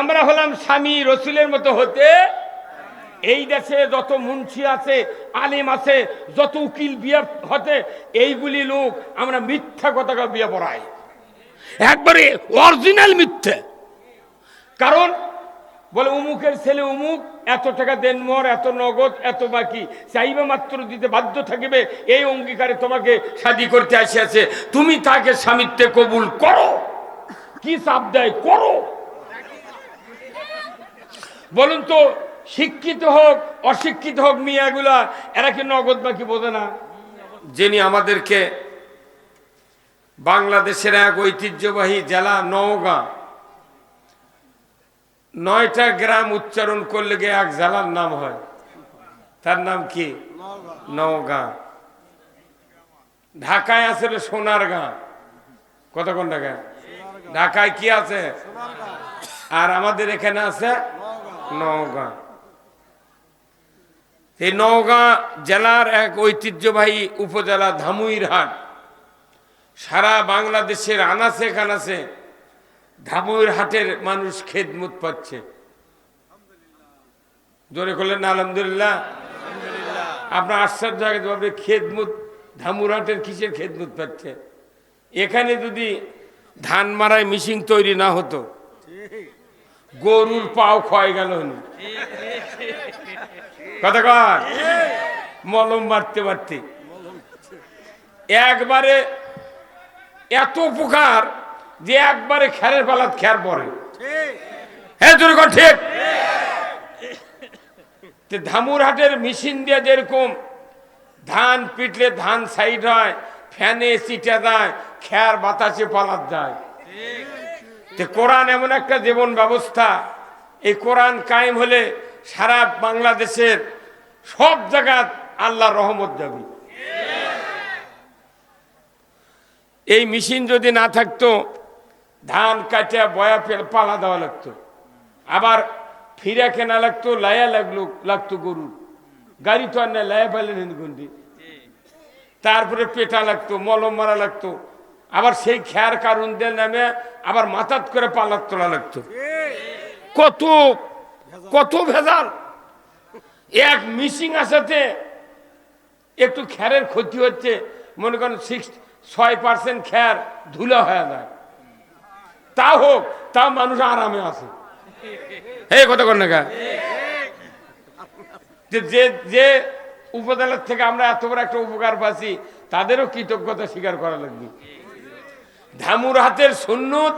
আমরা হলাম স্বামী রসুলের মতো হতে। এই দেশে যত মুন্সি আছে, আলিম আছে, যত উকিল বিয়ে হতে, এইগুলি লোক আমরা মিথ্যা কথা বিয়ে পড়াই, একবারে অরিজিনাল মিথ্যে। কারণ বলে অমুকের ছেলে অমুক, এত টাকা দেন মোর, এত নগদ, এত বাকি চাইবে মাত্র দিতে বাধ্য থাকিবে, এই অঙ্গীকারে তোমাকে শাদী করতে আসিয়াছে, তুমি তাকে স্বামিত্বে কবুল করো। কি চাপ দেয়, করো। বলুন তো, শিক্ষিত হোক অশিক্ষিত হোক মিয়াগুলা, এরা কি নগদ বাকি বোঝে না? যিনি আমাদেরকে বাংলাদেশের এক ঐতিহ্যবাহী জেলা নওগাঁ, 9টা গ্রাম উচ্চারণ করলে গিয়ে এক জেলার নাম হয়, তার নাম কি? নওগাঁ। ঢাকায় আছে সোনারগাঁ। কত কোন ঢাকায়? ঢাকায় কি আছে? আর আমাদের এখানে আছে নওগাঁ। এই নওগাঁ জেলার এক ঐতিহ্যবাহী উপজেলা ধামুইরহাট। সারা বাংলাদেশের আনাচে কানাচে ধামুইরহাটের মানুষ খেদমত পাচ্ছে। জোরে করলেন না আলহামদুলিল্লাহ? আপনার আশ্চর্য হবে, খেদমত ধামুইরহাটের কিসের খেদমত পাচ্ছে? এখানে যদি ধান মারায় মেশিন তৈরি না হতো, গরুর পাও ক্ষয় গেল। কথা কয়, মলম মারতে মারতে একবারে এত উপকার যে একবারে খেরের পালাত খের পরে। হ্যাঁ জোরে কর, ঠিক। ধামুরহাটের মেশিন দিয়ে যেরকম ধান পিটলে ধান সাইড হয়, ফ্যানে চিটা যায়, খের বাতাসে পালাত যায়। কোরআন এমন একটা জীবন ব্যবস্থা, এই কোরআন কায়েম হলে সারা বাংলাদেশের সব জায়গা আল্লাহর রহমত যাবে। এই মেশিন যদি না থাকতো, ধান কাটিয়া বয়া পালা দেওয়া লাগতো, আবার ফিরা কেনা লাগতো, লায়া লাগতো গরুর গাড়ি তো আর না, লায়া পাইলেন গন্ডি, তারপরে পেটা লাগতো, মলম মারা লাগতো, আবার সেই খেয়ার কারণ দিয়ে নামে আবার মাথাত করে পালাত তোলা লাগতো। কত কত ভেজাল। এক মিশিং আসাতে একটু খেরের ক্ষতি হচ্ছে, মনে করেন 6% খের ধুলা হয়ে যায়, তা হোক, তা মানুষ আরামে আছে। এই কথা কর না, যে উপজেলার থেকে আমরা এত বড় একটা উপকার পাচ্ছি, তাদেরও কৃতজ্ঞতা স্বীকার করা লাগবে। ধামুরহাটের সুন্নত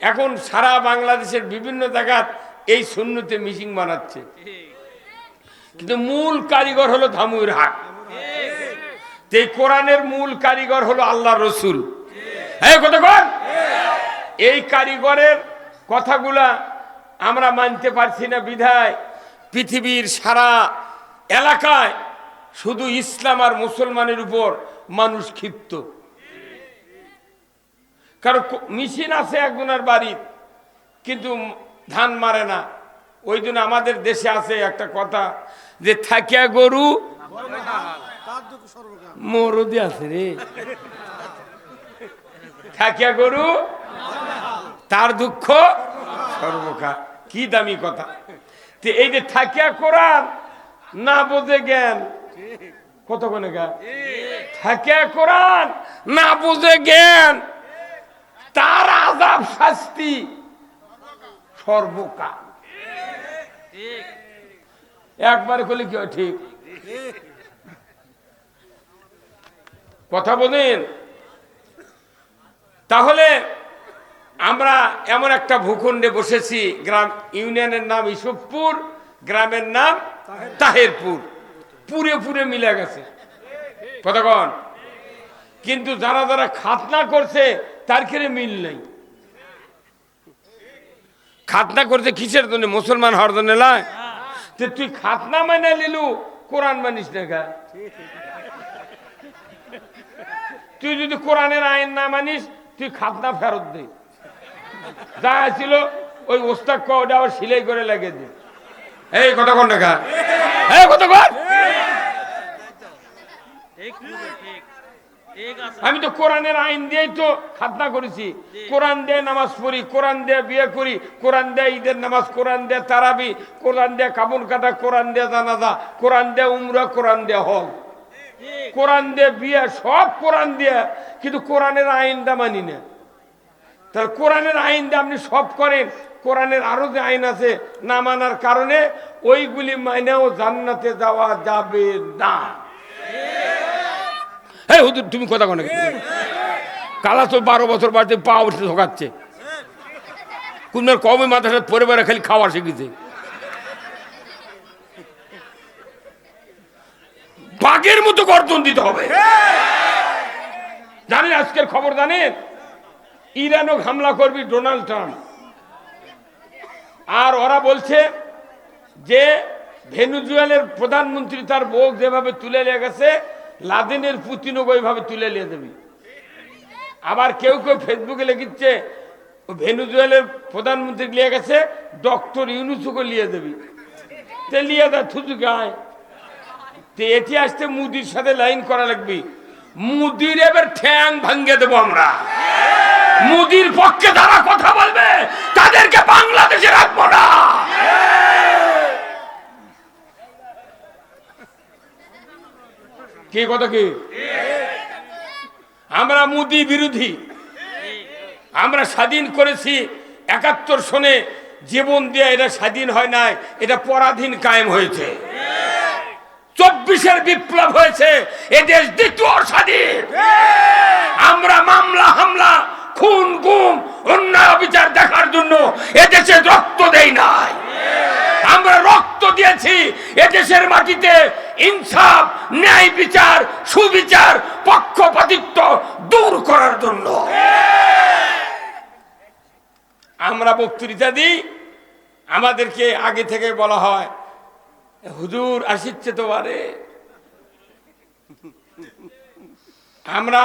এখন সারা বাংলাদেশের বিভিন্ন জায়গায় এই সুন্নতে মিশিং বানাচ্ছে, কিন্তু মূল কারিগর হলো ধামুরহাট। এই কোরআনের মূল কারিগর হলো আল্লাহ রসুল। হ্যাঁ কথা কর। এই কারিগরের কথাগুলা আমরা মানতে পারছি না বিধায় পৃথিবীর সারা এলাকায় শুধু ইসলাম আর মুসলমানের উপর মানুষ ক্ষিপ্ত। কারণ মেশিন আছে একজনের বাড়ির, কিন্তু ধান মারে না। ওই জন্য আমাদের দেশে আছে একটা কথা, যে থাকিয়া গরু মরদি আছে রে, থাকিয়া গরু তার দুঃখ সর্বকাল। কি দামি কথা। তো এই যে থাকিয়া কোরআন না বোঝে জ্ঞান, কত কোনে গা, থাকিয়া কোরআন না বোঝে জ্ঞান, তার আযাব শাস্তি সর্বকাল। একবারে করলে কি হয়? ঠিক কথা বলেন। তাহলে আমরা এমন একটা ভূখণ্ডে বসেছি, গ্রাম ইউনিয়নের নাম ইসুফপুর, গ্রামের নাম তাহেরপুর, পুরে পুরে মিলে গেছে। কতক্ষণ? কিন্তু যারা যারা খাতনা করছে তার ক্ষেত্রে মিল নেই। খাতনা করছে কিসের জন্য? মুসলমান হওয়ার জন্য নয়। তুই খাতনা মানে নিলু, কোরআন মানিস না গা। তুই যদি কোরআনের আইন না মানিস, তুই খাতনা ফেরত দে। যা ছিল ওই ওস্তাদ ওটা আবার সিলাই করে লাগিয়ে দে। এই কতক্ষণ দেখা, এই কতক্ষণ। আমি তো কোরআনের আইন দিয়েই তো খাতনা করেছি। কোরআন দিয়ে নামাজ পড়ি, কোরআন দিয়ে বিয়ে করি, কোরআন দিয়ে ঈদের নামাজ, কোরআন দিয়ে তারাবি, কোরআন দিয়ে কাপড় কাটা, কোরআন দিয়ে জানাজা, কোরআন দিয়ে উমরা, কোরআন দিয়ে হজ, কোরআন দিয়ে বিয়ে, সব কোরআন দিয়ে, কিন্তু কোরআনের আইনটা মানি না। তাহলে কোরআনের আইন দিয়ে আপনি সব করেন, কোরআনের আরো যে আইন আছে না মানার কারণে ওইগুলি মাইনেও জান্নাতে যাওয়া যাবে না। এই হুজুর তুমি কথা কোন কালা তো 12 বছর বাড়িতে পা উঠে ঢোকাচ্ছে, কোন কবে মাথাটা পরিবারে খালি খাওয়া শিখেছে। বাঘের মতো গর্জন দিতে হবে। জানেন আজকের খবর জানেন, ইরানও হামলা করবি ডোনাল্ড ট্রাম্প, আর ওরা বলছে যে ভেনেজুয়েলার প্রধানমন্ত্রী তার বউ যেভাবে তুলে নিয়ে গেছে, লাদেনের পুতিনও ওইভাবে তুলে নিয়ে যাবি। আবার কেউ কেউ ফেসবুকে লিখছে ভেনেজুয়েলার প্রধানমন্ত্রী নিয়ে গেছে, ডক্টর ইউনুসকে নিয়ে যাবি, তে লিয়ে দা থুতু গায়। তে এটি আসতে মুদির সাথে লাইন করা লাগবে, মুদির এবার ঠ্যাং ভাঙ্গে দেবো আমরা। মুদির পক্ষে যারা কথা বলবে তাদেরকে বাংলাদেশে রাখবো না। কি কথা কি? আমরা মুদি বিরোধী। আমরা স্বাধীন করেছি 71 সনে, জীবন দিয়ে এটা স্বাধীন হয় নাই, এটা পরাধীন কায়েম হয়েছে। 24-এর বিপ্লব হয়েছে, এদেশ দ্বিতীয় স্বাধীন। আমরা মামলা হামলা, খুন গুম, অন্যায় বিচার দেখার জন্য এদেশে রক্ত দেই নাই। আমরা রক্ত দিয়েছি এদেশের মাটিতে ইনসাফ, ন্যায় বিচার, সুবিচার, পক্ষপাতিত্ব দূর করার জন্য। আমরা বক্তৃতা দিই, আমাদেরকে আগে থেকে বলা হয় হুজুর আসিচ্ছে তো বারে। আমরা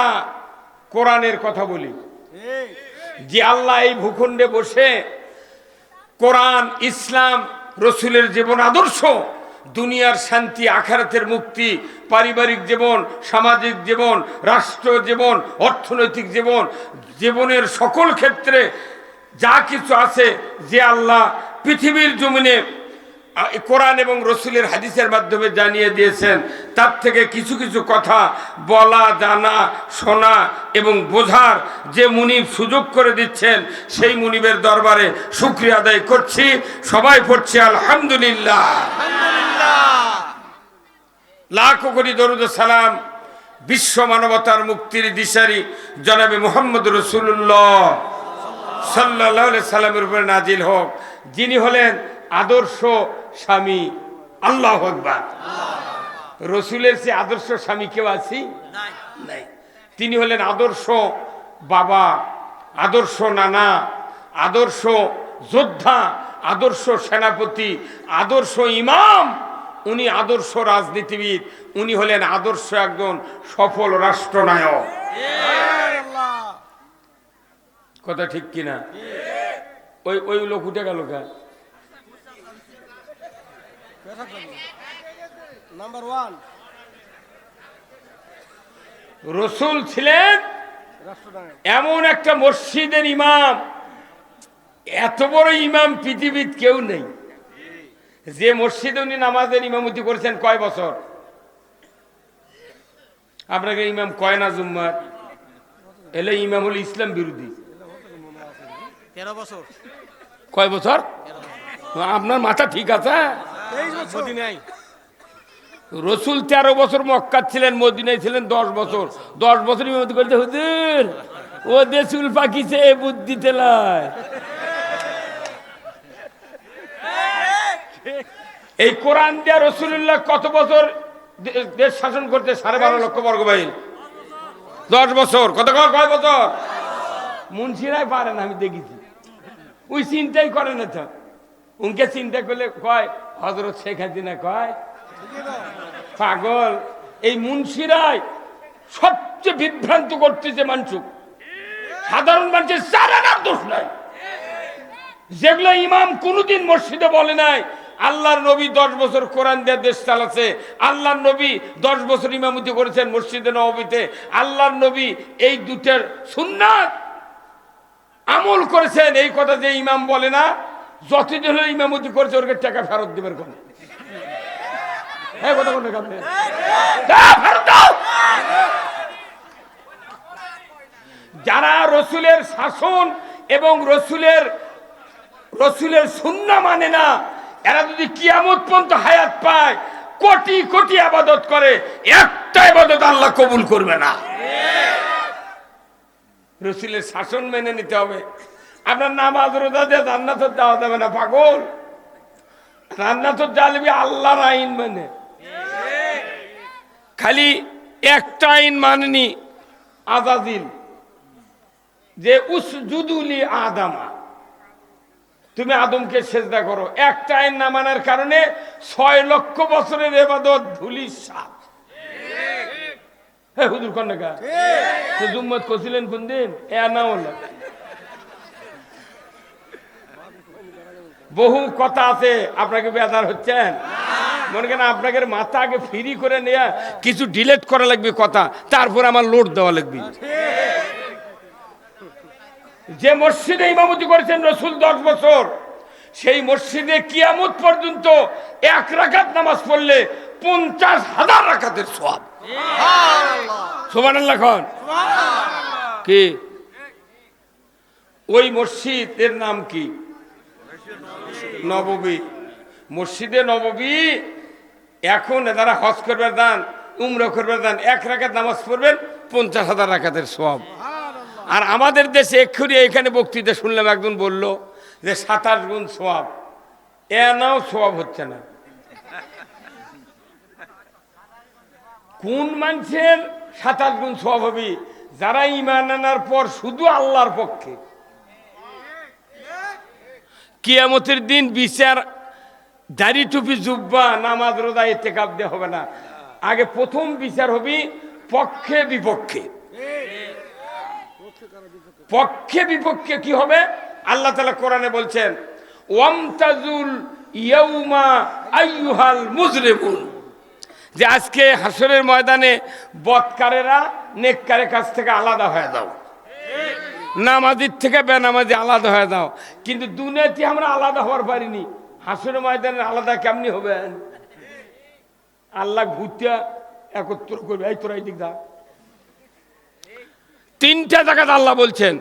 কোরআনের কথা বলি যে আল্লাহ এই ভূখণ্ডে বসে কোরআন, ইসলাম, রসুলের জীবন আদর্শ, দুনিয়ার শান্তি, আখিরাতের মুক্তি, পারিবারিক জীবন, সামাজিক জীবন, রাষ্ট্র জীবন, অর্থনৈতিক জীবন, জীবনের সকল ক্ষেত্রে যা কিছু আছে, যে আল্লাহ পৃথিবীর জমিনে কোরআন এবং রসুলের হাদিসের মাধ্যমে জানিয়ে দিয়েছেন, তার থেকে কিছু কিছু কথা বলা, জানা, শোনা এবং বোঝার যে মুনিব সুযোগ করে দিচ্ছেন, সেই মুনিবের দরবারে শুকরিয়া আদায় করছি। সবাই পড়ছি আলহামদুলিল্লাহ। লাখো কোটি দরুদ সালাম বিশ্ব মানবতার মুক্তির দিশারি জনাবে মুহাম্মদ রাসূলুল্লাহ সাল্লাল্লাহু আলাইহি সাল্লামের উপরে নাজিল হোক, যিনি হলেন আদর্শ স্বামী। আল্লাহু আকবার। রসুলের সে আদর্শ স্বামী কেউ আছে? নাই। তিনি হলেন আদর্শ বাবা, আদর্শ নানা, আদর্শ যোদ্ধা, আদর্শ সেনাপতি, আদর্শ ইমাম, উনি আদর্শ রাজনীতিবিদ, উনি হলেন আদর্শ একজন সফল রাষ্ট্রনায়ক। কথা ঠিক কিনা? ওই লোক উঠে গেল কে? নাম্বার 1 রসুল ছিলেন এমন একটা মসজিদের ইমাম, এত বড় ইমাম পৃথিবীর কেউ নেই। যে মসজিদে উনি নামাজের ইমামতি করেছেন কয় বছর? আপনাকে ইমাম কয় না জুম্মার? এলে ইমাম হল ইসলাম বিরোধী। 13 বছর। কয় বছর? আপনার মাথা ঠিক আছে? রসুল 13 বছর মক্কা ছিলেন, মদিনায় ছিলেন 10 বছর। 10 বছর ইমামতি করতে হুজুর ও দেশুল পাকিছে বুদ্ধি তেলায়। এই কোরআন দিয়া রসুল্লাহ কত বছর দেশ শাসন করতে? 12.5 লক্ষ বর্গ মাইল। 10 বছর। কত কয় বছর? মুন্সিরাই পারে না, আমি দেখেছি। ওই চিন্তাই করে না তো। উনকে চিন্তা করলে কয় হযরত শেখ হাসিনা কয় পাগল। এই মুন্সিরাই সবচেয়ে বিভ্রান্ত করতেছে মানুষ। সাধারণ মানুষের চারানার দোষ নাই। যেগুলো ইমাম কোনদিন মসজিদে বলে নাই, আল্লাহর নবী 10 বছর কোরআন দিয়ে দেশ চালাচ্ছে, আল্লাহর নবী 10 বছর ইমামতি করেছেন মসজিদে নববীতে, আল্লাহর নবী এই দুটার সুন্নাত আমল করেছেন। এই কথা যে ইমাম বলে না যতদিন হলো ইমামতি করেছে ওর টাকা ফেরত দেবেন কোন কথা কোন ফেরত দাও। যারা রসুলের শাসন এবং রসুলের সুন্নাহ মানে না, এরা যদি কিয়ামত পর্যন্ত হায়াত পায়, কোটি কোটি ইবাদত করে, একটা ইবাদত আল্লাহ কবুল করবে না। রসুলের শাসন মেনে নিতে হবে। আপনার নামাজ রোজা দিয়ে জান্নাত যাওয়া যাবে না পাগল। জান্নাত যাবে আল্লাহর আইন মানে। খালি একটা আইন মানেনি, আযাজিল যে উসজুদুলি আদামা, তুমি আদমকে সেজদা করো। একটা আইন না মানার কারণে 6 লক্ষ বছরের ইবাদত ধুলির সাপ। হ্যাঁ হুজুর কন্যা জুম্মত করছিলেন কোন দিন? না হলো বহু কথা আছে, আপনাকে বেজার হচ্ছেন মনে করেন আপনাকে মাথা আগে ফ্রি করে নেয়া কিছু ডিলেট করা লাগবে কথা, তারপর আমার লোড দেওয়া লাগবে। যে মসজিদে ইমামতি করেছেন রসুল 10 বছর, সেই মসজিদে কিয়ামত পর্যন্ত 1 রাকাত নামাজ পড়লে 50,000 রাকাতের সওয়াব। সুবহানাল্লাহ খান কি? ওই মসজিদের নাম কি? নববী। মসজিদে নববী। এখন যারা হজ করবার দান, উমরা করবার দান, 1 রাকাত নামাজ পড়বেন 50,000 রাকাতের সওয়াব। আর আমাদের দেশে এক্ষুনি এখানে বক্তৃতা শুনলাম, একজন বলল যে 27 গুণ সওয়াব। নাও সওয়াব হচ্ছে না। কোন মানুষের 27 গুণ সওয়াব হবে? যারা ঈমান আনার পর শুধু আল্লাহর পক্ষে। কিয়ামতের দিন বিচার দাড়ি টুপি জুব্বা নামাজ রোজা ইতিকাফ দিয়ে হবে না। আগে প্রথম বিচার হবে পক্ষে বিপক্ষে। পক্ষে বিপক্ষে কি হবে? আল্লাহ তাআলা কোরআনে বলছেন ওয়ামতাজুল ইয়াউমা আইয়ুহাল মুজরিমুন, যে আজকে হাসরের ময়দানে বদকারেরা নেককারের কাছ থেকে আলাদা হয়ে যাও, নামাজির থেকে বেনামাজি আলাদা হয়ে যাও। কিন্তু দুনিয়াতে আমরা আলাদা হওয়ার পারিনি, হাসরের ময়দানে আলাদা কেমনি হবে? আল্লাহ ঘুরতে একত্র করবে, এই তোরা এই দিক দা। 3টা জায়গাতে আল্লাহ বলছেন।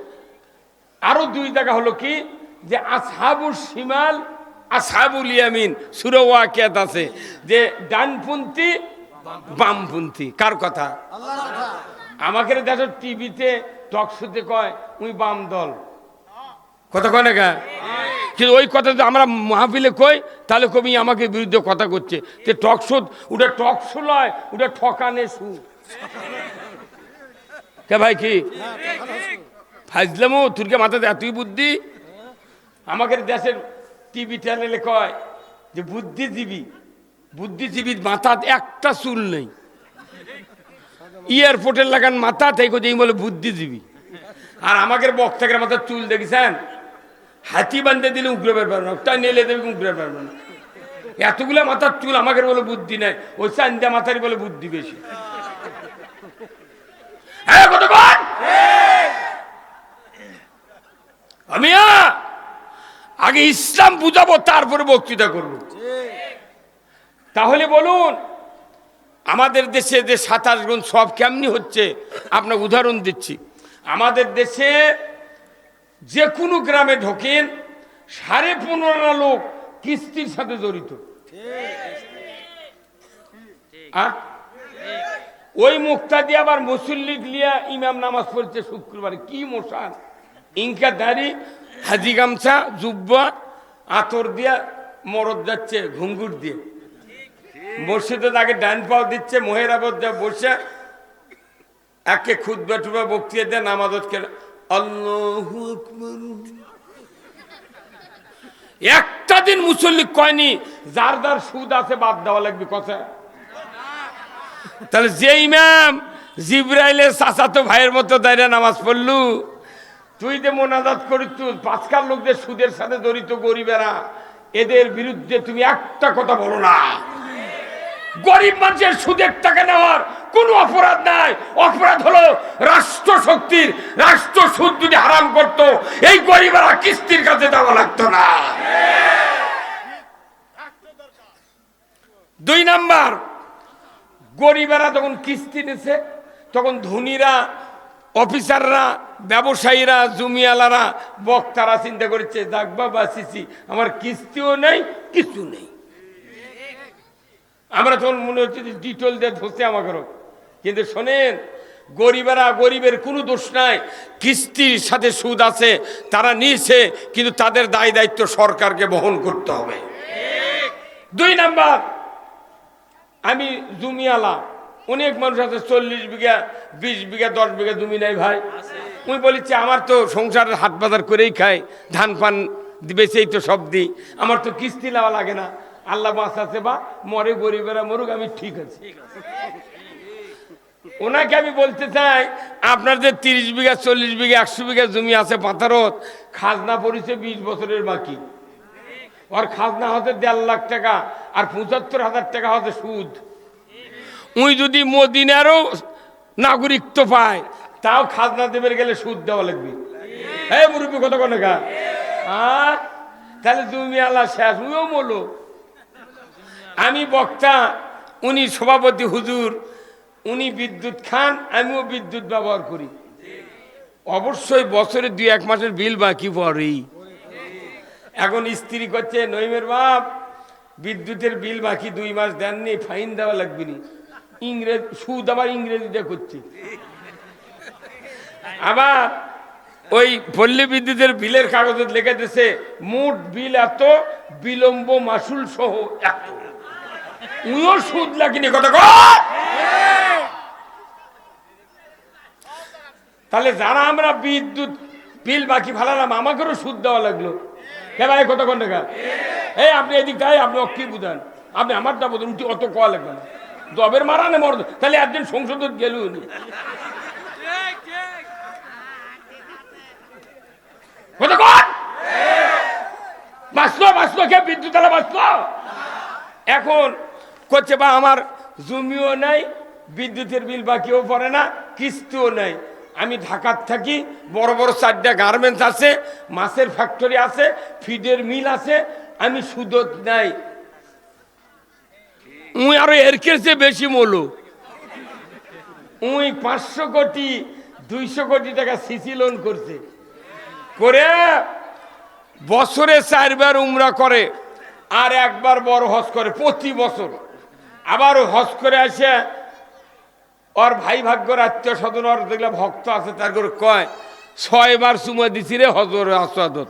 আরো 2 জায়গা হলো কি, যে আসহাবুল শিমাল আসহাবুল ইয়ামিন, সূরা ওয়াকিয়াত আছে যে ডানপন্থী বামপন্থী। কার কথা? আল্লাহর কথা। আমাকে দেখো টিভিতে টক শোতে কয় উনি বাম দল, কথা কয় না কা? কিন্তু ওই কথা যদি আমরা মাহফিলে কই তাহলে কবি আমাকে বিরুদ্ধে কথা করছে। যে টক শো, ওটা টক শো লয়, ওটা ঠকানে শু। কে ভাই কি ফাজলামো? তোরকে মাথাতে এতই বুদ্ধি? আমাকে দেশের টিভি চ্যানেলে কয় যে বুদ্ধিজীবীর মাথাতে একটা চুল নেই, এয়ারপোর্টের লাগান মাথা তাই এই বলে বুদ্ধিজীবী। আর আমাকে বক্তাকের মাথার চুল দেখেছেন, হাতি বান্ধে দিলে উগড়ে বের পারবে না, টাই নেলে দেবে উগড়ে পারবে না। এতগুলো মাথার চুল আমাকে বলে বুদ্ধি নাই, ওই চান্দা মাথারই বলে বুদ্ধি বেশি। আমি আগে ইসলাম বুঝাবো, তারপরে বক্তৃতা করব। তাহলে বলুন আমাদের দেশে যে 27 গুণ সব কেমনি হচ্ছে? আপনার উদাহরণ দিচ্ছি। আমাদের দেশে যে কোনো গ্রামে ঢোকেন 15.5 লোক কিস্তির সাথে জড়িত। ওই মুক্তা দিয়ে আবার মুসল্লি লিয়া ইমাম নামাজ পড়ছে শুক্রবারে। কি মশান, ইনকা দাড়ি, হাজি গামছা, জুব্বা, আতর দিয়া মরদ যাচ্ছে ঘুঙ্গুর দিয়ে। মসজিদে তাকে ডান পাও দিচ্ছে, মোহের আবদ যা বসে একে খুতবা টুবা বক্তৃতা দিয়ে নামাজ আল্লাহু আকবার। একটা দিন মুসল্লি কয়নি যার যার সুদ আছে বাদ দেওয়া লাগবে কথা। তাহলে যে ইমাম জিব্রাইলের চাচাতো ভাইয়ের মতো দাঁড়িয়ে নামাজ পড়লু, তুই যে মোনাজাত করিস 5 লোকদের সুদের সাথে জড়িত গরিবেরা, এদের বিরুদ্ধে তুমি একটা কথা বলো না। গরিব মানুষের সুদের টাকা নেওয়ার কোনো অপরাধ নাই। অপরাধ হলো রাষ্ট্র শক্তির। রাষ্ট্র সুদ যদি হারাম করতো এই গরিবেরা কিস্তির কাছে দেওয়া লাগতো না। 2 নাম্বার, গরিবেরা যখন কিস্তি নিছে তখন ধনীরা, অফিসাররা, ব্যবসায়ীরা, জমিওয়ালারা, বক্তারা চিন্তা করেছে যাক বাবা সিসি আমার কিস্তিও নেই কিছু নেই। আমরা তখন মনে হচ্ছে যে ডিটল দিয়ে ধসে আমাকেও। কিন্তু শোনেন, গরিবেরা, গরিবের কোনো দোষ নাই। কিস্তির সাথে সুদ আছে, তারা নিয়েছে, কিন্তু তাদের দায় দায়িত্ব সরকারকে বহন করতে হবে। 2 নাম্বার, আমি জমিওয়ালা, অনেক মানুষ আছে 40 বিঘা 20 বিঘা 10 বিঘা জমি নাই ভাই। আমি বলেছি আমার তো সংসারের হাট বাজার করেই খাই, ধান পান বেচেই তো সব দিই, আমার তো কিস্তি নেওয়া লাগে না। আল্লাহ বাঁচাচ্ছে বা মরে, গরিবেরা মরুক, আমি ঠিক আছে। ওনাকে আমি বলতে চাই, আপনার যে 30 বিঘা 40 বিঘা 100 বিঘা জমি আছে পাথারত, খাজনা পড়েছে 20 বছরের বাকি। ওর খাজনা হতে 1.5 লাখ টাকা, আর 75,000 টাকা হতে সুদ। উই যদি মদিনারও নাগরিকত্ব পায় তাও খাজনা দেবে গেলে সুদ দেওয়া লাগবে। এই মুরব্বী কত কোন গা, তাহলে তুমি আল্লাহ শেষ, উইও বলো। আমি বক্তা, উনি সভাপতি হুজুর, উনি বিদ্যুৎ খান, আমিও বিদ্যুৎ ব্যবহার করি। অবশ্যই বছরে 2-1 মাসের বিল বাকি পড়েই। এখন স্ত্রী করছে নইমের বাপ বিদ্যুতের বিল বাকি 2 মাস দেননি, ফাইন দেওয়া লাগবে নি। ইংরেজ সুদ আবার ইংরেজিতে করছে। আবার ওই পল্লী বিদ্যুতের বিলের কাগজে লেখা দিয়েছে মোট বিল এত, বিলম্ব মাসুল সহ এত। উইও সুদ লাগেনি কথা কয়। তাহলে যারা আমরা বিদ্যুৎ বিল বাকি ফালালাম আমাকেও সুদ দেওয়া লাগলো। হে ভাই কত কোন টাকা? এই আপনি এদিক তাই আপনি কি বুঝান, আপনি আমারটা বুঝুন, অত কোয়া লাগবে না। দবের মারানে মর, তাহলে একদিন সংসদ গেল বাঁচলো, বাঁচলো কে বিদ্যুৎ বাঁচলো। এখন করছে বা আমার জমিও নাই, বিদ্যুতের বিল বাকিও পড়ে না, কিস্তিও নাই। আমি ঢাকার থাকি, বড় বড় 4টা গার্মেন্টস আছে, মাছের ফ্যাক্টরি আছে, ফিডের মিল আছে, আমি সুদত নাই। উই আরো এর কেসে বেশি মূল্য। উই 500 কোটি 200 কোটি টাকা সিসি লোন করছে, করে বছরে 4 বার উমরা করে, আর 1 বার বড় হজ করে প্রতি বছর। আবার হজ করে আসে ওর ভাই ভাগ্যর আত্মীয় স্বজন, ওর দেখলে ভক্ত আছে, তার করে কয় 6 বার চুমা দিছি রে হজর আসাদত।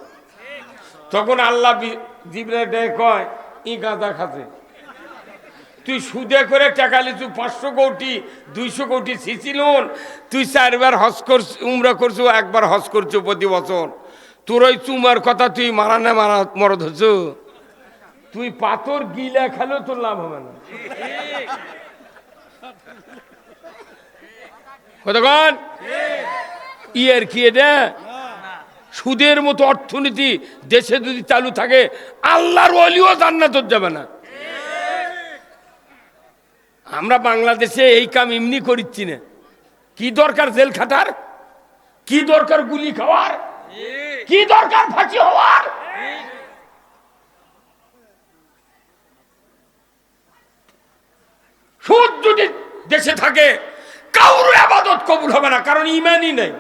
তখন আল্লাহ জিবরাইল কয় ই গাঁদা খাতে, তুই সুদে করে টাকা লিচু 500 কোটি 200 কোটি সিসি লোন, তুই 4 বার হজ করছ, উমরা করছো, 1 বার হজ করছো প্রতি বছর। তোর ওই চুমার কথা তুই মারা না মারা মরদ হচ্ছ, তুই পাথর গিলা খেলেও তোর লাভ হবে না। কতক্ষণ ইয়ের কি এটা? সুদের মতো অর্থনীতি দেশে যদি চালু থাকে আল্লাহর ওলিও জান্নাতে যাবে না। আমরা বাংলাদেশে এই কাম এমনি করিচ্ছি না। কি দরকার জেল খাটার, কি দরকার গুলি খাওয়ার, কি দরকার ফাঁসি হওয়ার? সুদ যদি দেশে থাকে কারোর ইবাদত কবুল হবে না, কারণ ইমানই নেই।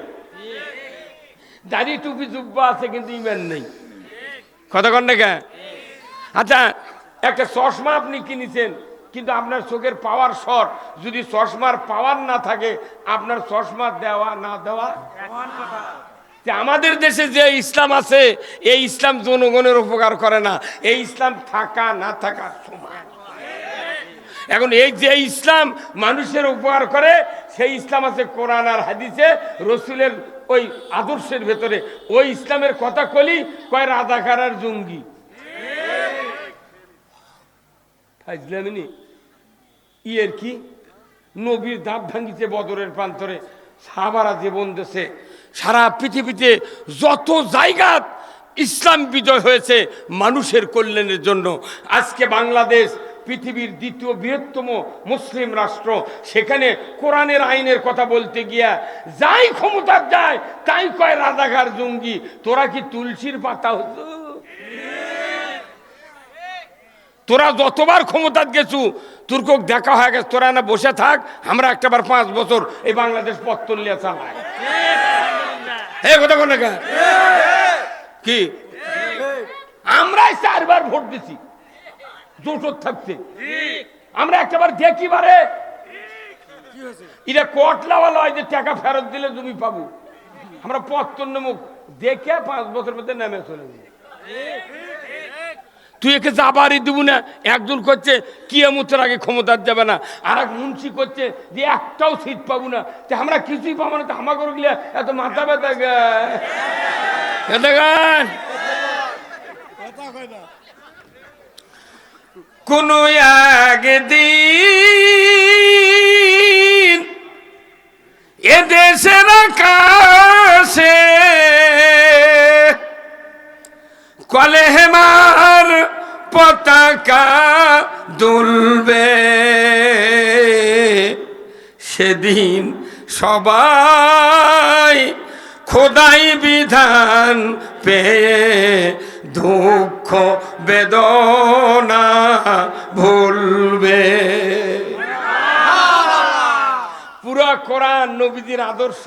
দাড়ি টুপি জুব্বা আছে কিন্তু ইমান নেই। কতক্ষণ দেখা? আচ্ছা, একটা চশমা আপনি কিনেছেন কিন্তু আপনার চোখের পাওয়ার শর্ট, যদি চশমার পাওয়ার না থাকে আপনার চশমা দেওয়া না দেওয়া। আমাদের দেশে যে ইসলাম আছে এই ইসলাম জনগণের উপকার করে না, এই ইসলাম থাকা না থাকা সমান। এখন এই যে ইসলাম মানুষের উপকার করে সেই ইসলাম আছে কোরআন আর হাদিসে, রসুলের ওই আদর্শের ভেতরে। ওই ইসলামের কথা কলি কয় রাজাকার আর জঙ্গি। ফাইজলামিনি ইয়ের কি নবীর দাঁত ভাঙ্গিছে বদরের প্রান্তরে, সাহাবারা জীবন দেশে, সারা পৃথিবীতে যত জায়গা ইসলাম বিজয় হয়েছে মানুষের কল্যাণের জন্য। আজকে বাংলাদেশ পৃথিবীর দ্বিতীয় বৃহত্তম মুসলিম রাষ্ট্র, সেখানে কোরআনের আইনের কথা বলতে গিয়া যাই ক্ষমতার যায় তাই কয় রাজাকার জঙ্গি। তোরা কি তুলসীর পাতা হতো? তোরা যতবার ক্ষমতার গেছু তোর কোক দেখা হয়ে গেছে, তোরা না বসে থাক, আমরা একটাবার 5 বছর এই বাংলাদেশ পত্তন লিয়া চালাই। কথা কোন কি আমরাই 4 বার ভোট দিছি জোটত থাকতে, আমরা একটাবার দেখি বারে এটা কোটলাওয়ালা হয় যে টাকা ফেরত দিলে জমি পাবো। আমরা পত্তন মুখ দেখে 5 বছর মধ্যে নেমে চলে যাই। তুই একে যাবারই দিব না। একজন করছে কিয়ামতের আগে ক্ষমতা যাবে না, আর এক মুন্সি করছে যে একটাও সিট পাবো না। আমরা কিছুই পাবো না, তো আমাকে গেলে এত মাথা ব্যথা গান। কোন একদিন এদেশের আকাশে কলেমার পতাকা দুলবে, সেদিন সবাই খোদাই বিধান পেয়ে দুঃখ বেদনা ভুলবে। পুরা কোরআন নবীজির আদর্শ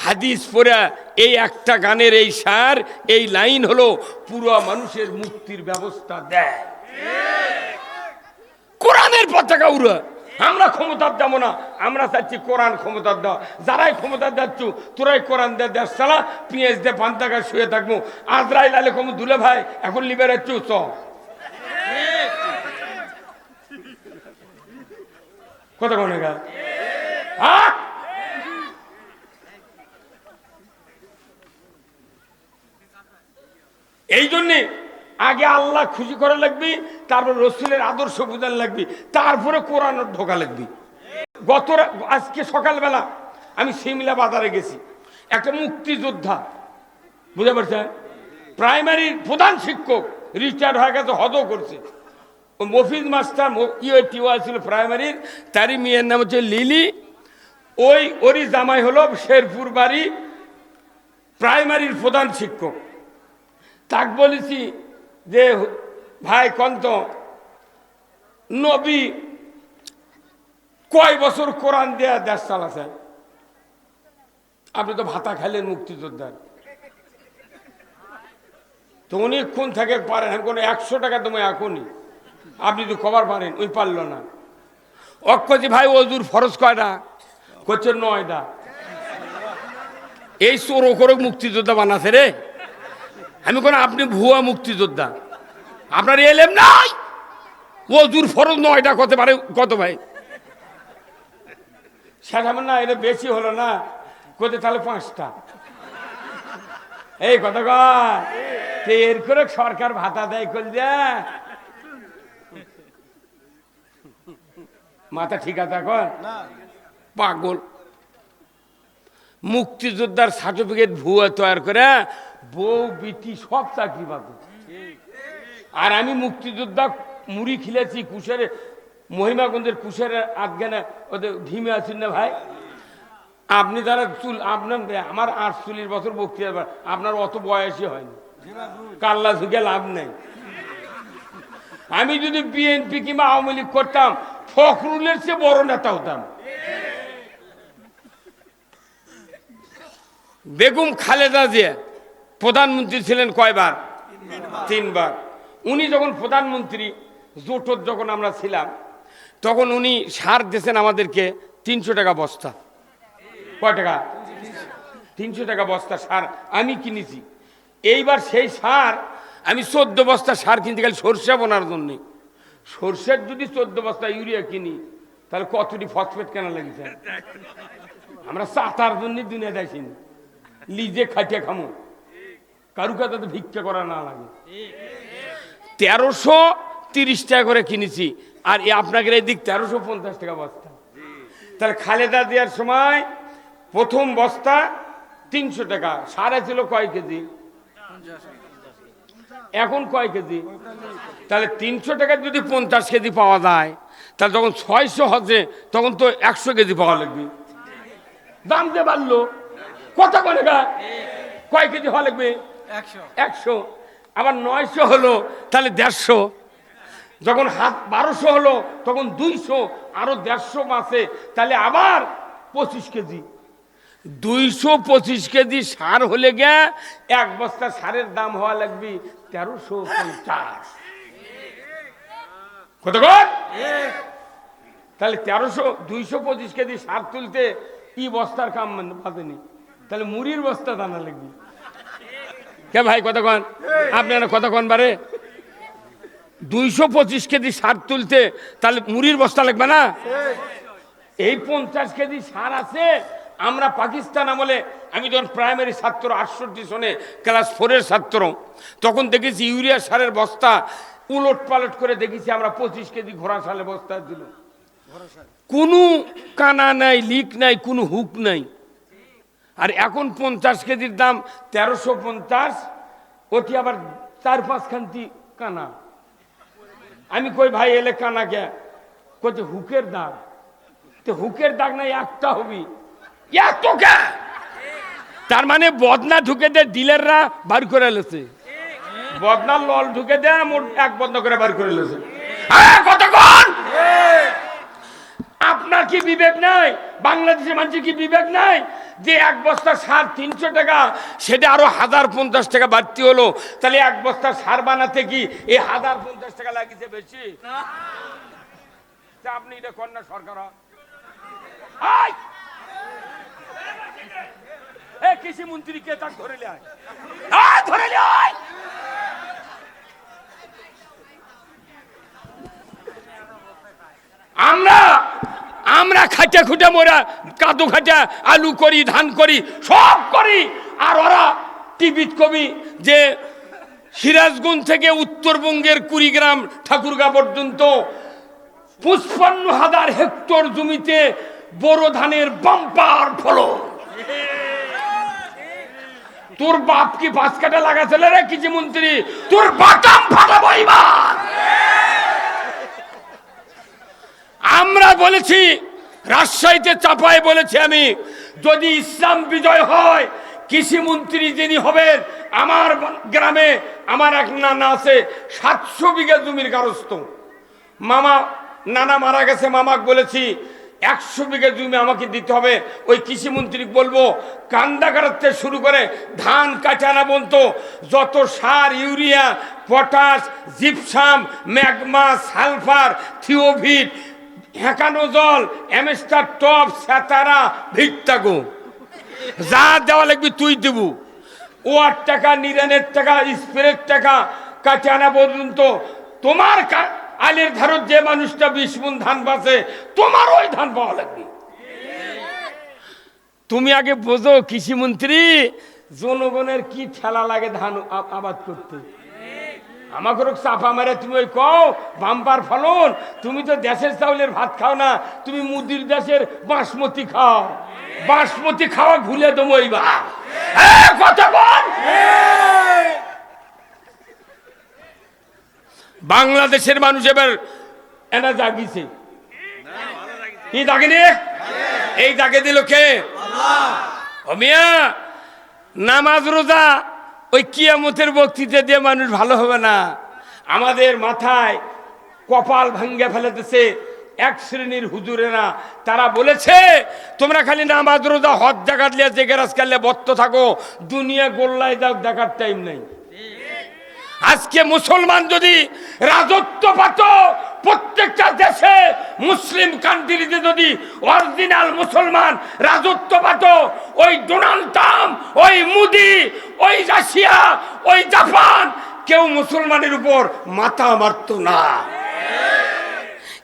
হাদিস পড়া এই একটা গানের এই সার, এই লাইন হলো পুরো মানুষের মুক্তির ব্যবস্থা দেয়। কোরআনের পতাকা উড়া। আমরা ক্ষমতার যাবো না, আমরা চাচ্ছি কোরআন ক্ষমতার দাও। যারাই ক্ষমতার যাচ্ছ তোরাই কোরআন দে, দেশ চালা, পেঁয়াজ দে, পান্তাকা শুয়ে থাকবো। আজরাইল আলে কম দুলে ভাই এখন লিবে চু চ কথা কোনে গা। এই জন্যে আগে আল্লাহ খুশি করা লাগবে, তারপর রসুলের আদর্শ বুঝার লাগবে, তারপরে কোরআন ঢোকা লাগবে। আজকে সকালবেলা আমি সিমলা বাজারে গেছি, একটা মুক্তিযোদ্ধা, বুঝতে পারছেন, প্রাইমারির প্রধান শিক্ষক, রিটায়ার্ড হয়ে গেছে, হদও করছে। ও মফিজ মাস্টার টিওয়া ছিল প্রাইমারির, তারই মেয়ের নাম হচ্ছে লিলি। ওরই জামাই হলো শেরপুর বাড়ি প্রাইমারির প্রধান শিক্ষক। তাক বলেছি যে ভাই কন্ত নবী কয় বছর কোরআন দেয়া দেশ চালাছেন? আপনি তো ভাতা খাইলেন মুক্তিযোদ্ধার, তো অনেকক্ষণ থেকে পারেন, আমি কোনো 100 টাকা তোমায় এখনই আপনি তো কবার পারেন, ওই পারল না। অক্ষজি ভাই ওজুর ফরজ কয়টা? করছে 9টা। এই চোর ওকরক মুক্তিযোদ্ধা বানাছে রে। আমি কোন আপনি ভুয়া মুক্তিযোদ্ধা, আপনার এলেম নাই। ওজুর ফরজ 9টা কত পারে? কত ভাই সেটা না, এটা বেশি হলো না, কোথায় তাহলে 5টা। এই কথা কয় এর করে সরকার ভাতা দেয় কল যা মাথা ঠিক আছে এখন পাগল। মুক্তিযোদ্ধার সার্টিফিকেট ভুয়া তৈরি করে বউ বিটি সব চাকরি পাবে। আর আমি মুক্তিযোদ্ধা মুড়ি খিলেছি কুশের, মহিমাগঞ্জের কুশের আধগানে ওদের ঢিমে আছেন না ভাই। আপনি যারা চুল আপনার আমার 48 বছর বক্তৃতা, আপনার অত বয়সই হয়নি, কাল্লা ঝুঁকে লাভ নেই। আমি যদি বিএনপি কিংবা আওয়ামী লীগ করতাম ফখরুলের চেয়ে বড় নেতা হতাম। বেগম খালেদা জিয়া প্রধানমন্ত্রী ছিলেন কয়বার? 3 বার। উনি যখন প্রধানমন্ত্রী, জোটত যখন আমরা ছিলাম, তখন উনি সার দিয়েছেন আমাদেরকে 300 টাকা বস্তা। কয় টাকা? 300 টাকা বস্তা সার আমি কিনেছি। এইবার সেই সার আমি 14 বস্তা সার কিনতে গেলে সরষে বোনার জন্য। সরষের যদি 14 বস্তা ইউরিয়া কিনি তাহলে কতটি ফসফেট কেনা লেগেছে? আমরা চাতার জন্য দুনিয়া দেখি লিজে খাটিয়ে খামো, কারু কাছে তো ভিক্ষা করা না লাগে। 1330 টাকা করে কিনেছি, আর আপনাকে এই দিক 1350 টাকা বস্তা। তাহলে খালেদা দেওয়ার সময় প্রথম বস্তা 300 টাকা, সারে ছিল কয় কেজি? এখন কয় কেজি? তাহলে 300 টাকা যদি 50 কেজি পাওয়া যায়, তাহলে যখন 600 হচ্ছে তখন তো 100 কেজি পাওয়া লাগবে। দাম যে বাড়লো, কত করে কয় কেজি হওয়া লাগবে? 100। আবার 900 হলো, তাহলে 150। যখন 1200 হলো তখন 200, আরো 150 আছে, তাহলে আবার 25 কেজি। 225 কেজি সার হলে গিয়া এক বস্তা সারের দাম হওয়া লাগবে 1350। কত কর? তাহলে 225 কেজি সার তুলতে কি বস্তার কাম বাজেনি, তাহলে মুড়ির বস্তা দানা লাগবে। কে ভাই কতক্ষণ? আপনারা কতক্ষণ বারে? 225 কেজি সার তুলতে তাহলে মুড়ির বস্তা লাগবে না? এই 50 কেজি সার আছে। আমরা পাকিস্তান আমলে, আমি যখন প্রাইমারি ছাত্র 68 সনে ক্লাস 4-এর ছাত্র, তখন দেখেছি ইউরিয়া সারের বস্তা উলট পালট করে দেখেছি আমরা 25 কেজি ঘোড়া সালের বস্তা দিল। কোনো কানা নাই, লিক নাই, কোনো হুক নাই। আর এখন 50 কেজির দাম 1350, ওটি আবার 4-5 খান্তি কানা। আমি কই ভাই এলে কানা কে? কইছে হুকের দাগ। তো হুকের দাগ নাই, একটা হবি এত কে? তার মানে বদনা ঢুকে দে, ডিলাররা বার করে লেছে। বদনার লল ঢুকে দে, মোট এক বন্ধ করে বার করে লেছে। কতক্ষণ? আপনার কি বিবেক নাই? বাংলাদেশের মানুষের কি বিবেক নাই যে এক বস্তা সার 300 টাকা, সেটা আরো 1050 টাকা বাড়তি হলো, তাহলে এক বস্তা সার বানাতে কি এই 1050 টাকা লাগিয়েছে বেশি? আপনি এটা কন্যা সরকার কৃষি মন্ত্রী কে তাক ধরে ধরে আমরা খাটা খুঁটে মোরা কাদু খাটা আলু করি, ধান করি, সব করি। আর ওরা টিভিত কবি যে সিরাজগঞ্জ থেকে উত্তরবঙ্গের কুড়িগ্রাম ঠাকুরগাঁ পর্যন্ত 55,000 হেক্টর জমিতে বোরো ধানের বাম্পার ফলন। তোর বাপ কি 5 কাঠা লাগাছিল রে কৃষি মন্ত্রী? তোর বাটাম ফাটাবো এবার। আমরা বলেছি, রাজশাহীতে চাপায় বলেছি আমি, যদি ইসলাম বিজয় হয়, কৃষি মন্ত্রী যিনি হবেন, আমার গ্রামে আমার এক নানা আছে 700 বিঘা জমির গারস্থ। মামা নানা মারা গেছে, মামাকে বলেছি 100 বিঘা জমি আমাকে দিতে হবে। ওই কৃষি মন্ত্রী বলবো কান্দা কাটাতে শুরু করে ধান কাটানা বলতো যত সার, urea, potash, gypsum, magma, sulphur, Thiovit, হেঁকানো জল, এমস্টার টপ, স্যাতারা, ভিট্টাগো যা দেওয়া লাগবে তুই দেবু। ওয়ার টাকা, নিরানের টাকা, স্প্রের টাকা কাটে আনা পর্যন্ত তোমার আলের ধারত যে মানুষটা 20 মণ ধান বাঁচে, তোমার ওই ধান পাওয়া লাগবে। তুমি আগে বোঝো কৃষি মন্ত্রী, জনগণের কি ঠেলা লাগে ধান আবাদ করতে। আমাকে চাপা মারে তুমি ওই কও বাম্পার ফলন। তুমি তো দেশের চাউলের ভাত খাও না, তুমি মুদির দেশের বাসমতি খাও। বাসমতি খাওয়া ভুলে দেবো এইবার। বাংলাদেশের মানুষ এবার এনা জাগিছে। কি জাগেনি? এই জাগে দিল কে? ও মিয়া, নামাজ রোজা ওই কিয়ামতের বক্তৃতা দিয়ে মানুষ ভালো হবে না। আমাদের মাথায় কপাল ভাঙ্গে ফেলেতেছে এক শ্রেণীর হুজুরেরা। তারা বলেছে তোমরা খালি নামাজ রোজা হজ জাকাত লিয়ে জেগেরাজ করলে বত্ত থাকো, দুনিয়া গোল্লায় যাও, দেখার টাইম নাই। আজকে মুসলমান যদি রাজত্ব পাত প্রত্যেকটা দেশে, মুসলিম কান্ট্রিতে যদি অরিজিনাল মুসলমান রাজত্ব পাত, ওই ডোনাল্ড ট্রাম্প, ওই মোদি, ওই রাশিয়া, ওই জাপান কেউ মুসলমানের উপর মাথা মারত না।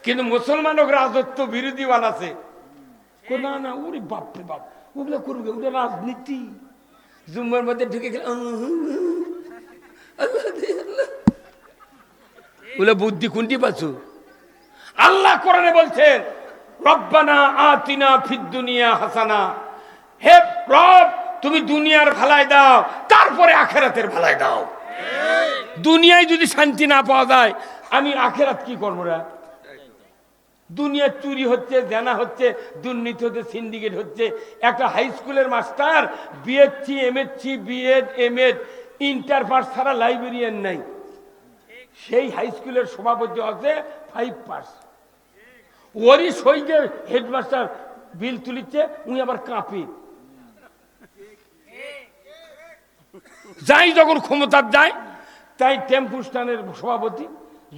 কিন্তু মুসলমানক রাজত্ব বিরোধী বানাছে। না না, ওরে বাপরে বাপ, ওগুলো করবে, ওগুলো রাজনীতি। জুম্মার মধ্যে ঢুকে গেল, বলে বুদ্ধি কোনটি পাচ্ছ? আল্লাহ কোরআনে বলছেন রব্বানা আতিনা ফিদ দুনিয়া হাসানা। হে রব, তুমি দুনিয়ার ভালাই দাও, তারপরে আখিরাতের ভালাই দাও। দুনিয়ায় যদি শান্তি না পাওয়া যায় আমি আখেরাত কি করবো রে? দুনিয়ার চুরি হচ্ছে, জানা হচ্ছে, দুর্নীতি হচ্ছে, সিন্ডিকেট হচ্ছে। একটা হাই স্কুলের master BSc, MSc, BEd, MEd, inter pass ছাড়া লাইব্রেরিয়ান নাই। সেই হাই স্কুলের সভাপতি আছে 5 পাস। ওরই সইকে হেডমাস্টার বিল তুলিচ্ছে, উনি আবার কাঁপি। যাই যখন ক্ষমতার যায়, তাই টেম্পু স্ট্যান্ডের সভাপতি,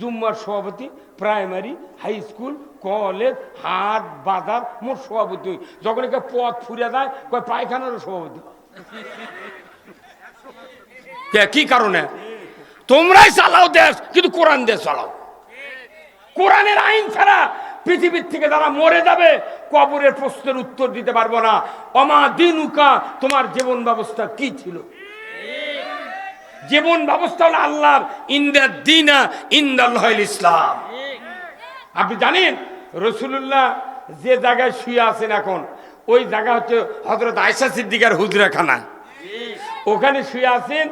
জুম্মার সভাপতি, প্রাইমারি, হাই স্কুল, কলেজ, হাট, বাজার, মোট সভাপতি। যখন একে পথ ফুরে যায়, কয় পায়খানারও সভাপতি। কি কারণে? তোমরাই চালাও দেশ, কিন্তু কোরআন দেশ চালাও। কোরআনের আইন ছাড়া পৃথিবীর থেকে যারা মরে যাবে, কবরের প্রশ্নের উত্তর দিতে পারবো না। অমা দিনুকা, তোমার জীবন ব্যবস্থা কি ছিল? জীবন ব্যবস্থা হলো আল্লাহর। ইন্দা দিনা ইন্দাল্লাহিল ইসলাম। আপনি জানেন রাসূলুল্লাহ যে জায়গায় শুয়ে আছেন এখন, ওই জায়গা হচ্ছে হযরত আয়েশা সিদ্দিকার হুজরাখানা। ওখানে শুয়ে আছেন।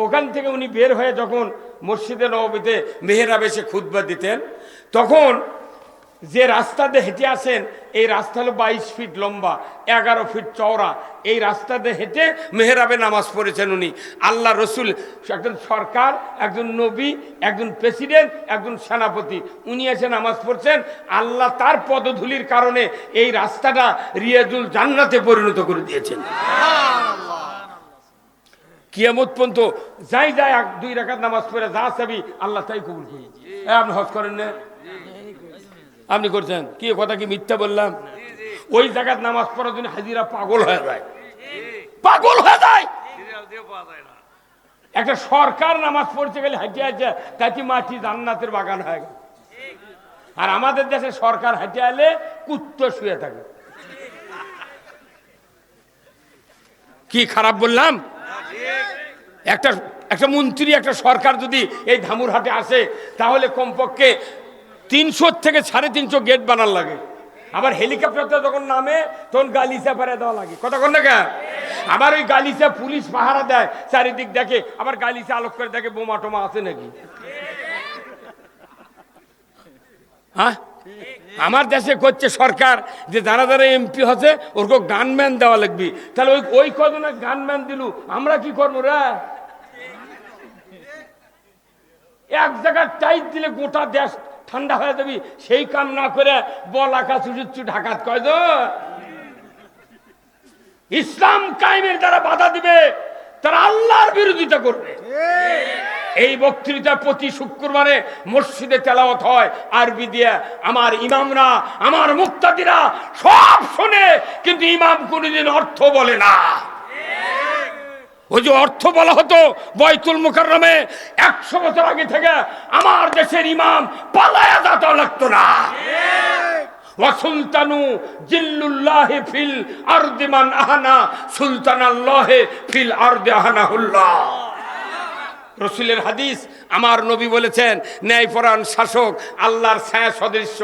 ওখান থেকে উনি বের হয়ে যখন মসজিদে নববীতে মেহরাবে এসে খুতবা দিতেন, তখন যে রাস্তাতে হেঁটে আসেন, এই রাস্তা হলো 22 ফিট লম্বা, 11 ফিট চওড়া। এই রাস্তাতে হেঁটে মেহরাবে নামাজ পড়েছেন উনি। আল্লাহ রসুল, একজন সরকার, একজন নবী, একজন প্রেসিডেন্ট, একজন সেনাপতি, উনি এসে নামাজ পড়ছেন। আল্লাহ তার পদধূলির কারণে এই রাস্তাটা রিয়াজুল জান্নাতে পরিণত করে দিয়েছেন। কিয়ামত পর্যন্ত যাই 2 রাকাত নামাজ পড়ে যা চাবি আল্লাহ তাই কবুল করি। আপনি হজ করেন না? আপনি করছেন কি? কথা কি মিথ্যা বললাম? ওই জায়গায় নামাজ পড়ার জন্য হাজিরা পাগল হয়ে যায়, পাগল হয়ে যায়। একটা সরকার নামাজ পড়তে গেলে হাঁটিয়ে আছে, তাতে মাটি জান্নাতের বাগান হয়ে গেল। আর আমাদের দেশে সরকার হাঁটিয়ে এলে কুত্তো শুয়ে থাকে। কি খারাপ বললাম? একটা মন্ত্রী, একটা সরকার যদি এই ধামুরহাটে আসে, তাহলে কমপক্ষে 300 থেকে 350 গেট বানার লাগে। আবার হেলিকপ্টারটা যখন নামে তখন গালিচা পাড়া দেওয়া লাগে। কথা কন না? আবার ওই গালিচা পুলিশ পাহারা দেয়, চারিদিক দেখে, আবার গালিচা আলোক করে দেখে বোমা টোমা আছে নাকি। হ্যাঁ, আমার দেশে করছে সরকার যে যারা যারা এমপি হচ্ছে ওরকে গানম্যান দেওয়া লাগবে। তাহলে ওই কজনে গানম্যান দিলু, আমরা কি করবো রে? এক জায়গায় টাইট দিলে গোটা দেশ ঠান্ডা হয়ে যাবি। সেই কাম না করে বলাকা চুচুচ্ছু ঢাকাত কয় তো। ইসলাম কায়েমের যারা বাধা দিবে তারা আল্লাহর বিরোধিতা করবে। এই বক্তৃতা প্রতি শুক্রবারে মসজিদে তেলাওয়াত হয় আরবি দিয়ে। আমার ইমামরা, আমার মুক্তাদিরা সব শোনে, কিন্তু ইমাম কোনদিন অর্থ বলে না। ওই যে অর্থ বলা হতো বাইতুল মুকাররমে 100 বছর আগে থেকে, আমার দেশের ইমাম পালায়া যেতে লাগতো না। ওয়াসুলতানু জিল্লুল্লাহি ফিল আরদি মান আহানা সুলতানাল্লাহি ফিল আরদি আহানাহুল্লাহ। রাসূলের হাদিস, আমার নবী বলেছেন, ন্যায়পরায়ণ শাসক আল্লাহর ছায়া সদৃশ্য।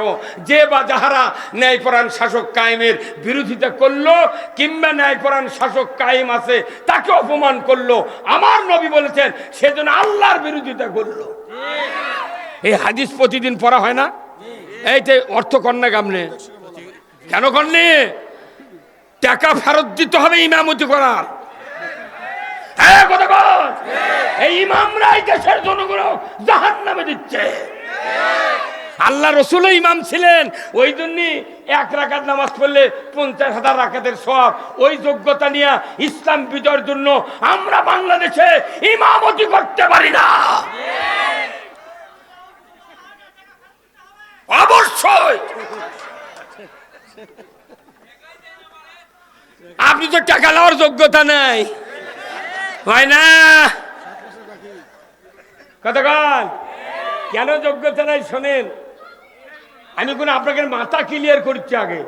যে বা যাহারা ন্যায়পরায়ণ শাসক কায়েমের বিরোধিতা করলো, কিংবা ন্যায়পরায়ণ শাসক কায়েম আছে তাকে অপমান করলো, আমার নবী বলেছেন সেজন্য আল্লাহর বিরোধিতা করলো। এই হাদিস প্রতিদিন পড়া হয় না? এইতে অর্থ কন্যা গামনে কেন করলে? টাকা ফেরত দিতে হবে ইমামতি করার। এই ইমামরাই দেশের জনগণ জাহান্নামে দিচ্ছে। আল্লাহ রসুলও ইমাম ছিলেন, ওই জন্য 1 রাকাত নামাজ পড়লে 50,000 রাকাতের সওয়াব। ওই যোগ্যতা নিয়ে ইসলাম বিজয়ের জন্য আমরা বাংলাদেশে ইমামতি করতে পারি না। অবশ্যই আপনি তো টাকা নেওয়ার যোগ্যতা নাই, হয় না? কতক্ষণ কেন যোগ্যতা নাই শোনেন। আমি কোনো আপনাকে মাথা ক্লিয়ার করছি আগে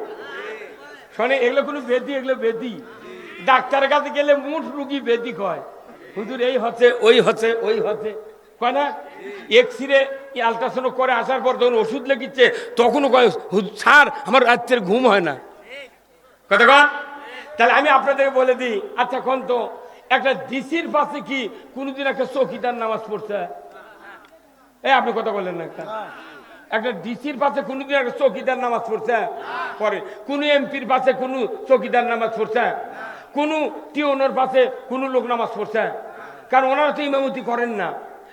শোনেন। এগুলো কোনো বেদি, এগুলো বেদি। ডাক্তারের কাছে গেলে মুঠ রুগী বেদি কয়, হুজুর এই হচ্ছে, ওই হচ্ছে, ওই হচ্ছে, কয় না? এক্সরে আলট্রাসাউন্ড করে আসার পর যখন ওষুধ লেগেছে তখনও কয়, স্যার আমার রাত্রের ঘুম হয় না। কতক্ষণ? তাহলে আমি আপনাদেরকে বলে দিই, আচ্ছা কোন তো একটা ডিসির পাশে কি কোনোদিন একটা চৌকিদার নামাজ পড়ছে? আপনি কথা বললেন না একটা ডিসির পাশে কোনোদিন একটা চৌকিদার নামাজ পড়ছে পরে, কোন এমপির পাশে কোন চৌকিদার নামাজ পড়ছে, কোন টিওনোর পাশে কোন লোক নামাজ পড়ছে? কারণ ওনারা তো ইমামতি করেন না,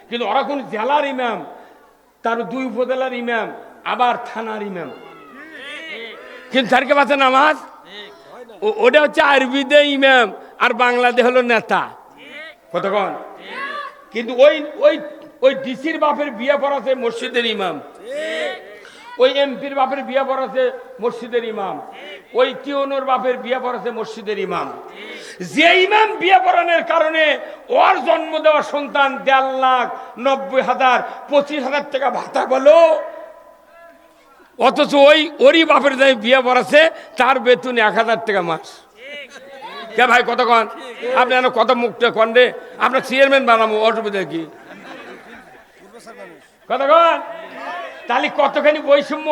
কিন্তু ওরা কোন জেলার ইমাম, তার 2 উপজেলার ইমাম, আবার থানার ইমাম, কিন্তু তারকে পাশে নামাজ। ওটা হচ্ছে আরবিতে ইমাম আর বাংলাদেশ হলো নেতা, কতক্ষণ। কিন্তু ওই ওই ওই ডিসির বাপের বিয়ে পড়াছে মসজিদের ইমাম, ওই এমপির বাপের বিয়ে পড়াছে মসজিদের ইমাম, ওই টিওনোর বাপের বিয়ে পড়াছে মসজিদের ইমাম। যে ইমাম বিয়ে পড়ানোর কারণে ওর জন্ম দেওয়া সন্তান 1,90,000 25,000 টাকা ভাতা বলো, অথচ ওরই বাপের যে বিয়ে পড়াছে তার বেতন 1,000 টাকা মাস। কে ভাই কতক্ষণ? আপনি কত মুখটা কন রে, আপনার চেয়ারম্যান বানাবো, অসুবিধা কি? কতক্ষণ? তাহলে কতখানি বৈষম্য।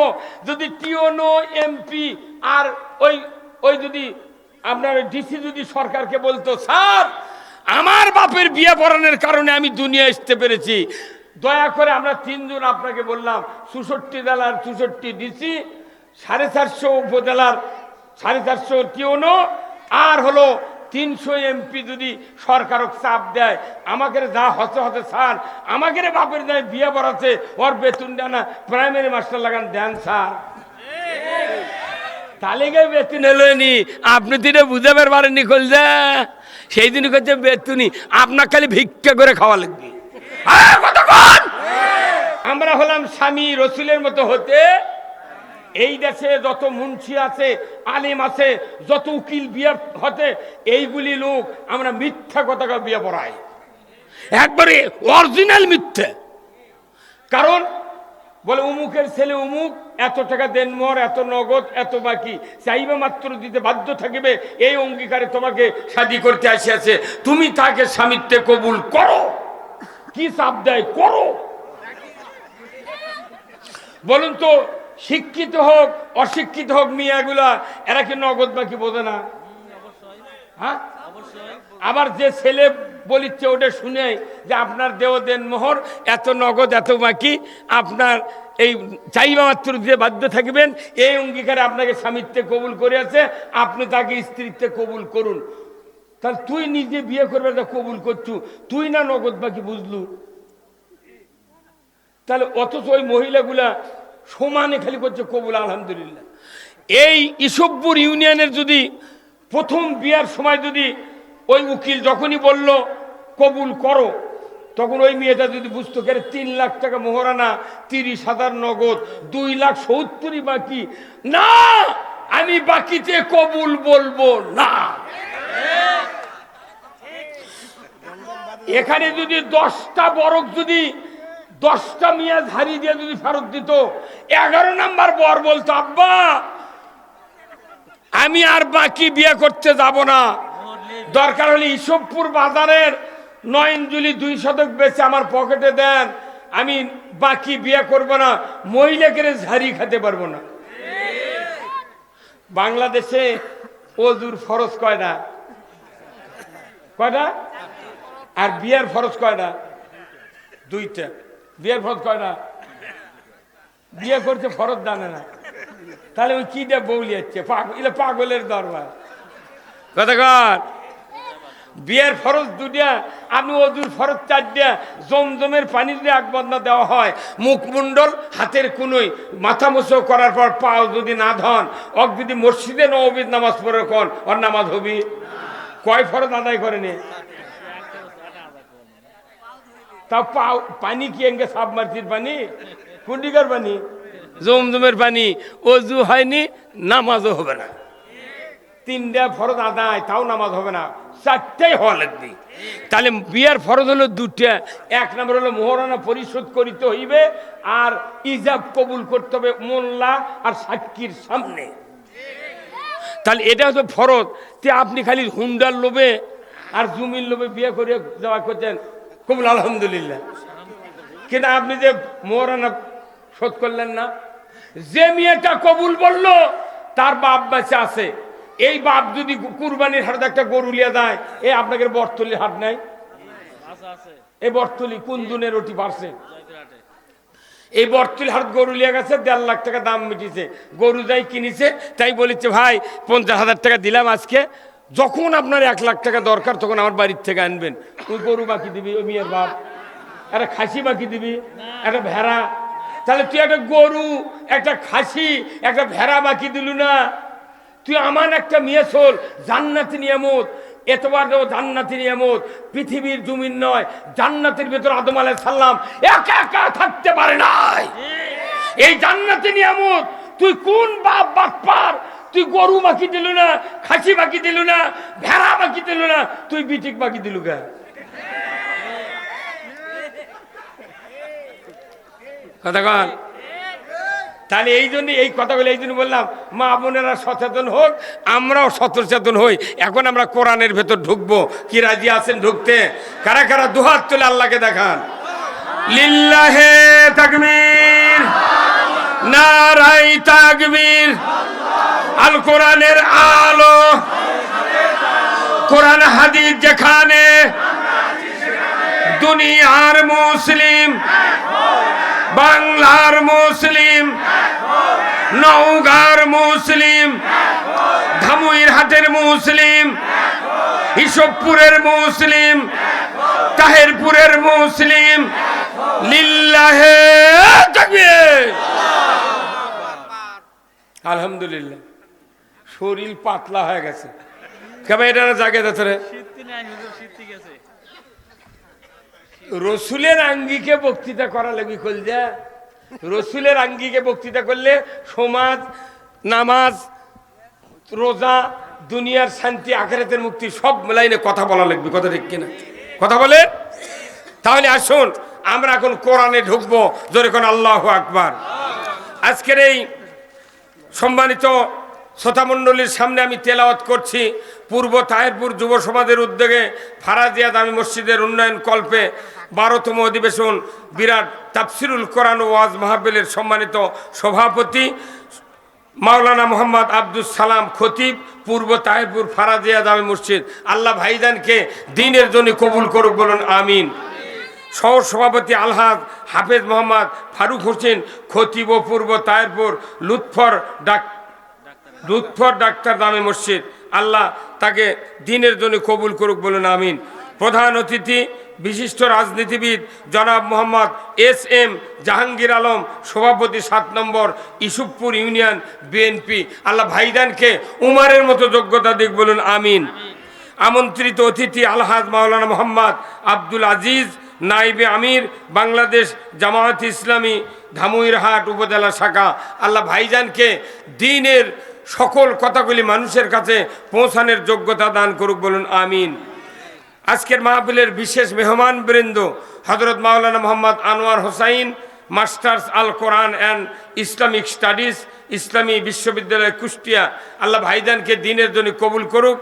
যদি টিওনো এমপি আর ওই ওই যদি আপনার ডিসি যদি সরকারকে বলতো, স্যার আমার বাপের বিয়ে পড়ানোর কারণে আমি দুনিয়া আসতে পেরেছি, দয়া করে আমরা 3 জন আপনাকে বললাম, 64 জেলার 64 ডিসি, 450 উপজেলার 450 টিওনো, আর হলো 300 এমপি যদি সরকারক চাপ দেয়, আমাকে যা হচ্ছে হচ্ছে স্যার, আমাকে বাপের দায় বিয়ে পড়াচ্ছে, ওর বেতন দেন না, প্রাইমারি মাস্টার লাগান দেন স্যার, তাহলে গিয়ে বেতন এলোনি। আপনি তো এটা বুঝাবার পারেননি, কলজা সেই দিন করছে বেতনই, আপনার খালি ভিক্ষা করে খাওয়া লাগবে। আমরা হলাম স্বামী রসুলের মতো হতে, এই দেশে যত মুন্সি আছে, আলিম আছে, যত উকিল বিয়ে হতে, এইগুলি লোক আমরা মিথ্যা কথা বিয়ে পড়াই, একবারে অরিজিনাল মিথ্যে। কারণ বলে অমুকের ছেলে অমুক, এত টাকা দেন মোর, এত নগদ, এত বাকি, চাইবে মাত্র দিতে বাধ্য থাকিবে, এই অঙ্গীকারে তোমাকে শাদী করতে আসিয়াছে, তুমি তাকে স্বামীত্বে কবুল করো। কি চাপ দেয়, করো। বলুন তো, শিক্ষিত হোক অশিক্ষিত হোক মিয়াগুলা, এরা কি নগদ বাকি বোঝে না? হ্যাঁ, আবার যে ছেলে বলিচ্ছে ওটা শুনে যে আপনার দেও দেন মোহর, এত নগদ এত বাকি, আপনার এই চাইবা মাত্র দিয়ে বাধ্য থাকবেন, এই অঙ্গীকারে আপনাকে স্বামীত্বে কবুল করে আছে, আপনি তাকে স্ত্রীত্বে কবুল করুন। তাহলে তুই নিজে বিয়ে করবে তা কবুল করছু, তুই না নগদ বাকি বুঝলু? তাহলে অথচ ওই মহিলাগুলা সমানে খালি করছে কবুল আলহামদুলিল্লাহ। এই ইসবপুর ইউনিয়নের যদি প্রথম বিয়ার সময় যদি ওই উকিল যখনই বলল কবুল করো, তখন ওই মেয়েটা যদি বুঝতো কে 3 লাখ টাকা মোহরানা, 30,000 নগদ, 2,70,000 বাকি, না আমি বাকিতে কবুল বলবো না। এখানে যদি 10টা বরক যদি 10টা মিয়া ঝাড়ি দিয়ে যদি ফেরত দিত, 11 নাম্বার বর বলতো, আব্বা আমি আর বাকি বিয়ে করতে যাব না, দরকার হলে ইসবপুর বাজারের 9 ইঞ্জুলি 2 শতক বেচে আমার পকেটে দেন, আমি বাকি বিয়ে করব না, মহিলাকে ঝাড়ি খেতে পারবো না। বাংলাদেশে ওজুর ফরজ কয়টা? কয়টা? আর বিয়ের ফরজ কয়টা? 2টা। বিয়ের ফরজ কয়টা? বিয়ে করতে ফরজ জানে না, তাহলে ওই কি দিয়ে বউলি হচ্ছে, পাগলের দরবার। কতক্ষণ? বিয়ের ফরজ 2টা, আপনি ওজুর ফরজ 4টা। জমজমের পানি যদি 1 বদনা দেওয়া হয়, মুখমণ্ডল হাতের কোনোই মাথা মুছো করার পর পাও যদি না ধন, অক যদি মসজিদে নববীর নামাজ পড়ে কোন ওর নামাজ হবি? কয় ফরজ আদায় করেনি? তাও পানি কি এঙ্গে সাবমার্সির পানি, কুন্ডিকার পানি, জমজমের পানি, ওজু হয়নি, নামাজও হবে না। 3টা ফরজ আদায়, তাও নামাজ হবে না, 4টাই হওয়া লাগবে। তাহলে বিয়ার ফরজ হলো 2টা। 1 নম্বর হলো মোহরানা পরিশোধ করিতে হইবে, আর ইজাব কবুল করতে হবে মোল্লা আর সাক্ষীর সামনে। তাহলে এটা হচ্ছে ফরজ। তে আপনি খালি হুন্ডার লোভে আর জমির লোভে বিয়ে করে যাওয়া করছেন, কবুল আলহামদুলিল্লাহ, কিন্তু আপনি যে মোহরানা শোধ করলেন না। যে মেয়েটা কবুল বললো তার বাপ বাচ্চা আছে, এই বাপ যদি কুরবানির হাটে একটা গরু লিয়া দেয়, এই আপনাদের বর্তলির হাট নাই? এই বর্তলি কোন দুনের ওটি পারছে? এই বর্তুল হাট গরু লিয়ে গেছে, 1.5 লাখ টাকা দাম মিটিছে, গরু যাই কিনেছে, তাই বলেছে ভাই 50,000 টাকা দিলাম আজকে, যখন আপনার 1 লাখ টাকা দরকার তখন আমার বাড়ির থেকে আনবেন। তুই গরু বাকি দিবি, ওই মেয়ের বাপ একটা খাসি বাকি দিবি, একটা ভেড়া, তাহলে তুই একটা গরু, একটা খাসি, একটা ভেড়া বাকি দিলু না? তুই আমার একটা মেয়ে চল, জান্নাতি নিয়ামত, এতবার জান্নাতি নিয়ামত, পৃথিবীর জমিন নয়, জান্নাতের ভেতর আদম আলাইহিস সালাম একা একা থাকতে পারে নাই। এই জান্নাতি নিয়ামত তুই কোন বাপ বাটপার, তুই গরু বাকি দিলু না, খাসি বাকি দিলু না, ভেড়া বাকি দিলু না, তুই বিটিক বাকি দিলু গা? কথা কন। তাহলে এই জন্য এই কথাগুলো এই জন্য বললাম, মা বোনেরা সচেতন হোক, আমরাও সচেতন হই। এখন আমরা কোরআনের ভেতর ঢুকবো, কি রাজি আছেন ঢুকতে? কারা কারা দুহাত তুলে আল্লাহকে দেখান। লিল্লাহে তাকবীর, নারায়ে তাকবীর। আল কোরআনের আলো, কোরআন হাদিস যেখানে, দুনিয়ার মুসলিম, বাংলার মুসলিম, নওগাঁর মুসলিম, ধামুইর হাটের মুসলিম, ইসবপুরের মুসলিম, তাহেরপুরের মুসলিম, লিল্লাহে তাকবীর। আলহামদুলিল্লাহ, শরীর পাতলা হয়ে গেছে। কেমন এটা জাগে যাচ্ছে রে? রসুলের আঙ্গিকে বক্তৃতা করা লাগবে কলজা। রসুলের আঙ্গিকে বক্তৃতা করলে সমাজ, নামাজ, রোজা, দুনিয়ার শান্তি, আখিরাতের মুক্তি সব লাইনে কথা বলা লাগবে। কথা ঠিক কিনা? কথা বলে। তাহলে আসুন আমরা এখন কোরআনে ঢুকবো। জোরে কোন আল্লাহু আকবার। আজকের এই সম্মানিত শ্রোতামণ্ডলীর সামনে আমি তেলাওয়াত করছি পূর্ব তাহেরপুর যুব সমাজের উদ্যোগে ফারাজিয়া দামি মসজিদের উন্নয়ন কল্পে 12তম অধিবেশন বিরাট তাফসিরুল কোরআন ওয়াজ মাহফিলের সম্মানিত সভাপতি মাওলানা মোহাম্মদ আব্দুল সালাম খতিব, পূর্ব তাহেরপুর ফারাজিয়া দামি মসজিদ। আল্লাহ ভাইজানকে দ্বীনের জন্য কবুল করুক, বলুন আমিন। সহ সভাপতি আলহাজ হাফেজ মোহাম্মদ ফারুক হোসেন খতিব ও পূর্ব তাহেরপুর লুৎফর ডাক্তার দামি মসজিদ। আল্লাহ তাকে দ্বীনের জন্য কবুল করুক, বলুন আমিন। প্রধান অতিথি বিশিষ্ট রাজনীতিবিদ জনাব মোহাম্মদ SM জাহাঙ্গীর আলম, সভাপতি 7 নম্বর ইসুফপুর ইউনিয়ন বিএনপি। আল্লাহ ভাইজানকে উমারের মতো যোগ্যতা দিক, বলুন আমিন। আমন্ত্রিত অতিথি আলহাজ মাওলানা মোহাম্মদ আব্দুল আজিজ, নাইবে আমির, বাংলাদেশ জামায়াত ইসলামী ধামুইরহাট উপজেলা শাখা। আল্লাহ ভাইজানকে দ্বীনের সকল কথাগুলি মানুষের কাছে পৌঁছানোর যোগ্যতা দান করুক, বলুন আমিন। আজকের মাহফিলের বিশেষ মেহমান বৃন্দ হযরত Maulana Mohammad Anwar Hossain, masters Al Quran and Islamic studies, ইসলামী বিশ্ববিদ্যালয় কুষ্টিয়া। আল্লাহ ভাইজানকে দ্বীনের জন্য কবুল করুক।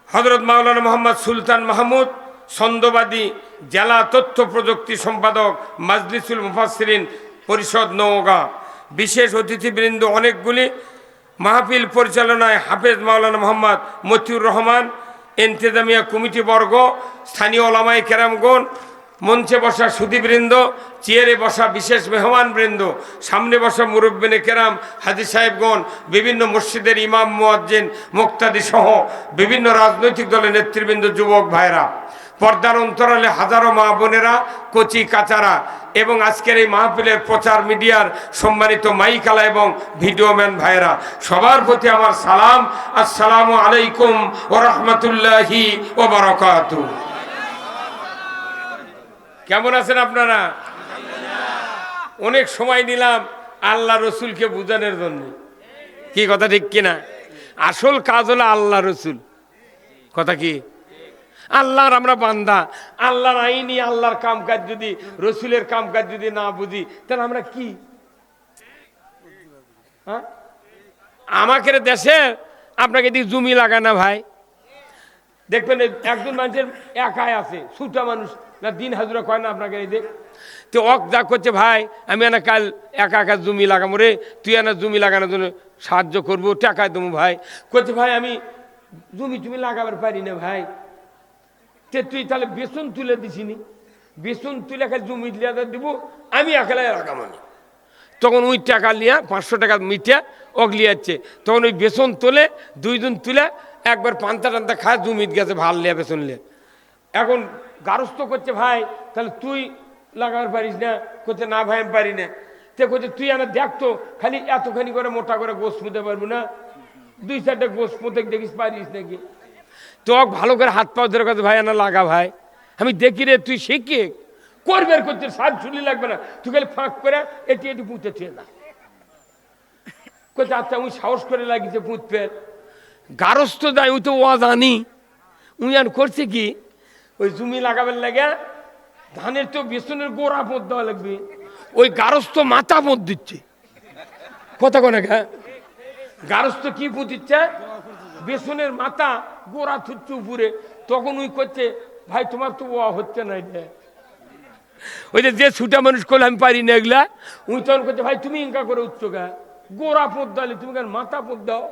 হযরত মাওলানা মোহাম্মদ সুলতান মাহমুদ, ছন্দবাদী, জেলা তথ্য প্রযুক্তি সম্পাদক, মাজলিসুল মুফাসসিরিন পরিষদ নওগাঁ। বিশেষ অতিথিবৃন্দ অনেকগুলি। মাহফিল পরিচালনায় হাফেজ মাওলানা মোহাম্মদ মতিউর রহমান, ইন্তেজামিয়া কমিটি বর্গ, স্থানীয় ওলামায়ে কেরামগণ, মঞ্চে বসা সুধীবৃন্দ, চেয়ারে বসা বিশেষ মেহমানবৃন্দ, সামনে বসা মুরব্বিনে কেরাম, হাজী সাহেবগণ, বিভিন্ন মসজিদের ইমাম, মুয়াজ্জিন, মুক্তাদি সহ বিভিন্ন রাজনৈতিক দলের নেতৃবৃন্দ, যুবক ভাইরা, পর্দার অন্তরালে হাজারো মা বোনেরা, কচি কাচারা এবং আজকের এই মাহফিলের প্রচার মিডিয়ার সম্মানিত মাইকালা এবং ভিডিওম্যান ভাইরা, সবার প্রতি আমার সালাম। আসসালামু আলাইকুম ওয়া রাহমাতুল্লাহি ওয়া বারাকাতুহু। কেমন আছেন আপনারা? অনেক সময় নিলাম আল্লাহ রসুলকে বুঝানোর জন্য। কি কথা ঠিক কিনা? আসল কাজ হলো আল্লাহ রসুল। কথা কি? আল্লাহর আমরা বান্দা, আল্লাহর আইনি, আল্লাহর কামকাজ যদি, রসুলের কামকাজ যদি না বুঝি তাহলে আমরা কি? হ্যাঁ, আমাকে দেশে আপনাকে দিক জমি লাগায় না ভাই, দেখবেন একজন মানুষের একাই আছে, ছুটা মানুষ না, দিন হাজুরা কয় না আপনাকে এই দেখ তো অক যা করছে, ভাই আমি না কাল একা একা জমি লাগাবো রে, তুই না জমি লাগানোর জন্য সাহায্য করবো, টাকায় দেবো। ভাই করছে, ভাই আমি জমি লাগাবার পারি না ভাই। তুই তাহলে বেতন তুলে দিছিনি, বেতন তুলে খালি জমি দিব, আমি একেলাই লাগাবো না। তখন ওই টাকা নিয়ে 500 টাকা মিঠে অগলি যাচ্ছে, তখন ওই বেসন তোলে, 2 দিন তুলে একবার পান্তা টান্তা খায়, জমিত গেছে ভাল লিয়া বেসন লিয়ে। এখন গারস্থ করছে, ভাই তাহলে তুই লাগাবার পারিস না? করছে না ভাই আমি পারি না। তে করছে তুই আমার দেখতো খালি এতখানি করে মোটা করে গোস মুতে পারবো না, 2-4টা গোস মুতে দেখিস পারিস নাকি? তো ভালো করে হাত পাও ধরে কথা, ভাই না লাগা ভাই, আমি দেখি রে তুই শিখে করবে করতে সাত ঝুলি লাগবে না, তুই খালি ফাঁক করে এটি এটি পুঁতে ছুঁয়ে না করছে। আচ্ছা উনি সাহস করে লাগিয়েছে পুঁতপের গারস্থ দেয়, ওই তো ও জানি উনি আর করছে কি, ওই জমি লাগাবার লাগে ধানের তো বেসনের গোড়া পোঁত দেওয়া লাগবে, ওই গারস্থ মাথা পোঁত দিচ্ছে। কথা কোন গারস্থ কি পুঁতিচ্ছে? বেসনের মাথা গোড়া থুচ্ছে উপরে। তখন উই করছে, ভাই তোমার তো ও হচ্ছে না, ওই যে ছুটা মানুষ করলে আমি পারি না এগুলা। উনি তখন করছে, ভাই তুমি ইনকা করে উঠছো গা, গোড়া পোঁত দালে তুমি কেন মাথা পোঁত দাও?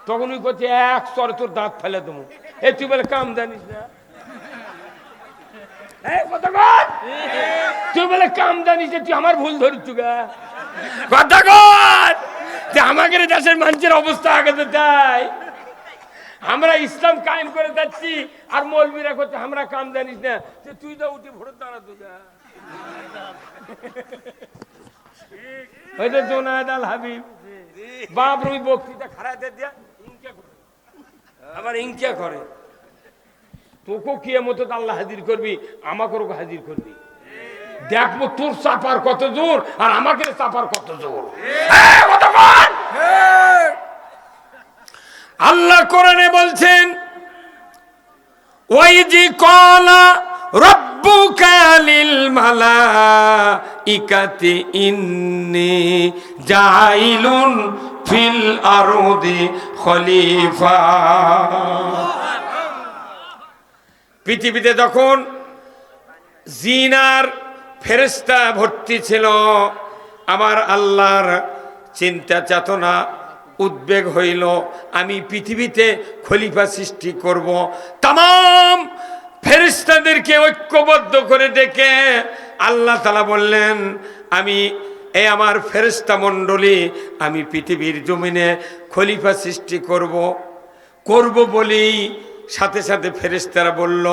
তখন উনি করছে, এক স্তরে তোর দাঁত ফেলে দেবো। এ তুই বলে কাম জানিস না, তুই বলে কাম জানিস না, তুই আমার ভুল ধরছু গা। কথা কর, আমাকে দেশের মানুষের অবস্থা আগে তাই আমরা ইসলাম কায়েম করে যাচ্ছি, আর মৌলবীরা করছে আমরা কাম জানিস না, যে তুই তো উঠে ভোট দাঁড়া তুই ওই তো জোনায়েদ আল হাবিব বাপ রুই বক্তৃতা খারাতে দিয়া আবার ইনকা করে। তোকে কিয়ামত আল্লাহ হাজির করবি, আমাকেও হাজির করবি, দেখবো তোর চাপার কত জোর আর আমাকে চাপার কত জোর। আল্লাহ কোরআনে বলছেন, ওয়াইজি ক্বালা রাব্বুকা লিল মালাইকাতি ইন্নী জাইলুন ফিল আরদি খলিফা। পৃথিবীতে যখন জিন আর ফেরেশতা ভর্তি ছিল, আমার আল্লাহর চিন্তা চেতনা উদ্বেগ হইল, আমি পৃথিবীতে খলিফা সৃষ্টি করব। তামাম ফেরেশতাদেরকে ঐক্যবদ্ধ করে ডেকে আল্লাহ তাআলা বললেন, আমি এই আমার ফেরেশতা মণ্ডলী আমি পৃথিবীর জমিনে খলিফা সৃষ্টি করব বলেই সাথে সাথে ফেরেশতারা বলল,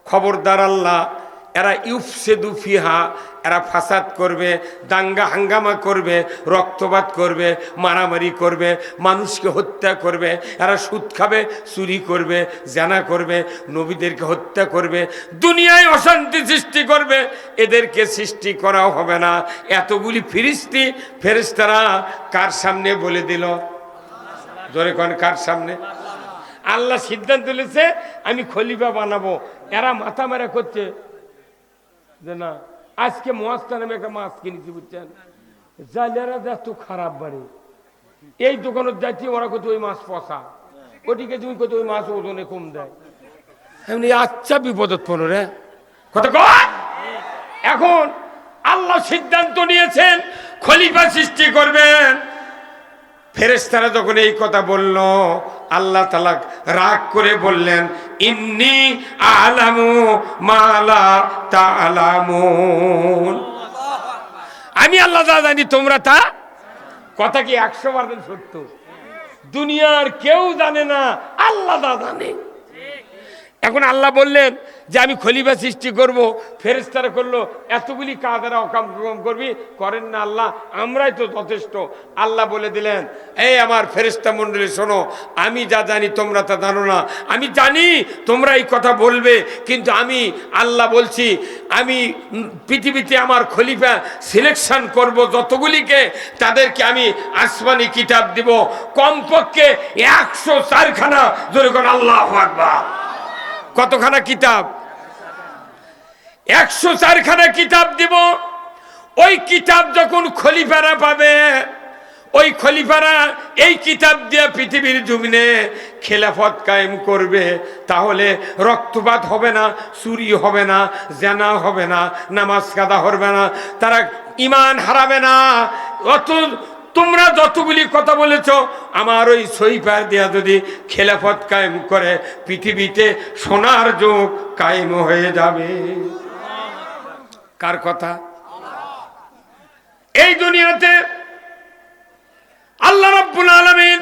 খবরদার আল্লাহ, এরা ইউফসিদু ফিহা, এরা ফাসাদ করবে, দাঙ্গা হাঙ্গামা করবে, রক্তপাত করবে, মারামারি করবে, মানুষকে হত্যা করবে, এরা সুদ খাবে, চুরি করবে, জানা করবে, নবীদেরকে হত্যা করবে, দুনিয়ায় অশান্তি সৃষ্টি করবে, এদেরকে সৃষ্টি করাও হবে না। এতগুলি ফেরেশতারা কার সামনে বলে দিল? জোরে কোন কার সামনে? আল্লাহ সিদ্ধান্ত নিয়েছে আমি খলিফা বানাবো। এরা মাথা মারা করছে যে না, আজকে মহাস্তা নামে একটা মাছ কিনেছি, বুঝছেন, জালেরা এত খারাপ বাড়ি, এই দোকানত যাচ্ছি, ওরা কত ওই মাছ পচা, ওটিকে তুমি কত ওই মাছ ওজনে কম দেয়, এমনি আচ্ছা বিপদত পড়ো রে। কত এখন আল্লাহ সিদ্ধান্ত নিয়েছেন খলিফা সৃষ্টি করবেন। ফেরেশতারা যখন এই কথা বলল, আল্লাহ তাআলা রাগ করে বললেন, ইন্নী আ'লামু মা লা তা'লামুন, আমি আল্লাহ যা জানি তোমরা তা। কথা কি 100% সত্য? দুনিয়ার কেউ জানে না, আল্লাহ যা জানে। এখন আল্লাহ বললেন যে আমি খলিফা সৃষ্টি করব, ফেরেশতারা করলো এতগুলি কাজ এরা অকাম করবি, করেন না আল্লাহ, আমরাই তো যথেষ্ট। আল্লাহ বলে দিলেন, এই আমার ফেরেশতা মণ্ডলী শোনো, আমি যা জানি তোমরা তা জানো না। আমি জানি তোমরা এই কথা বলবে, কিন্তু আমি আল্লাহ বলছি, আমি পৃথিবীতে আমার খলিফা সিলেকশন করব যতগুলিকে, তাদেরকে আমি আসমানি কিতাব দিব, কমপক্ষে 104খানা। জোরে করে আল্লাহু আকবার। কতখানা কিতাব? 104খানা কিতাব দিব। ওই কিতাব যখন খলিফারা পাবে, ওই খলিফারা এই কিতাব দিয়ে পৃথিবীর জমিনে খেলাফত কায়েম করবে। তাহলে রক্তপাত হবে না, চুরি হবে না, জানা হবে না, নামাজ কাদা হবে না, তারা ঈমান হারাবে না। অত তোমরা যতগুলি কথা বলেছ, আমার ওই সহিফা দিয়া যদি খেলাফত কায়েম করে, পৃথিবীতে সোনার যুগ কায়েম হয়ে যাবে। কার কথা? এই দুনিয়াতে আল্লাহ রাব্বুল আলামিন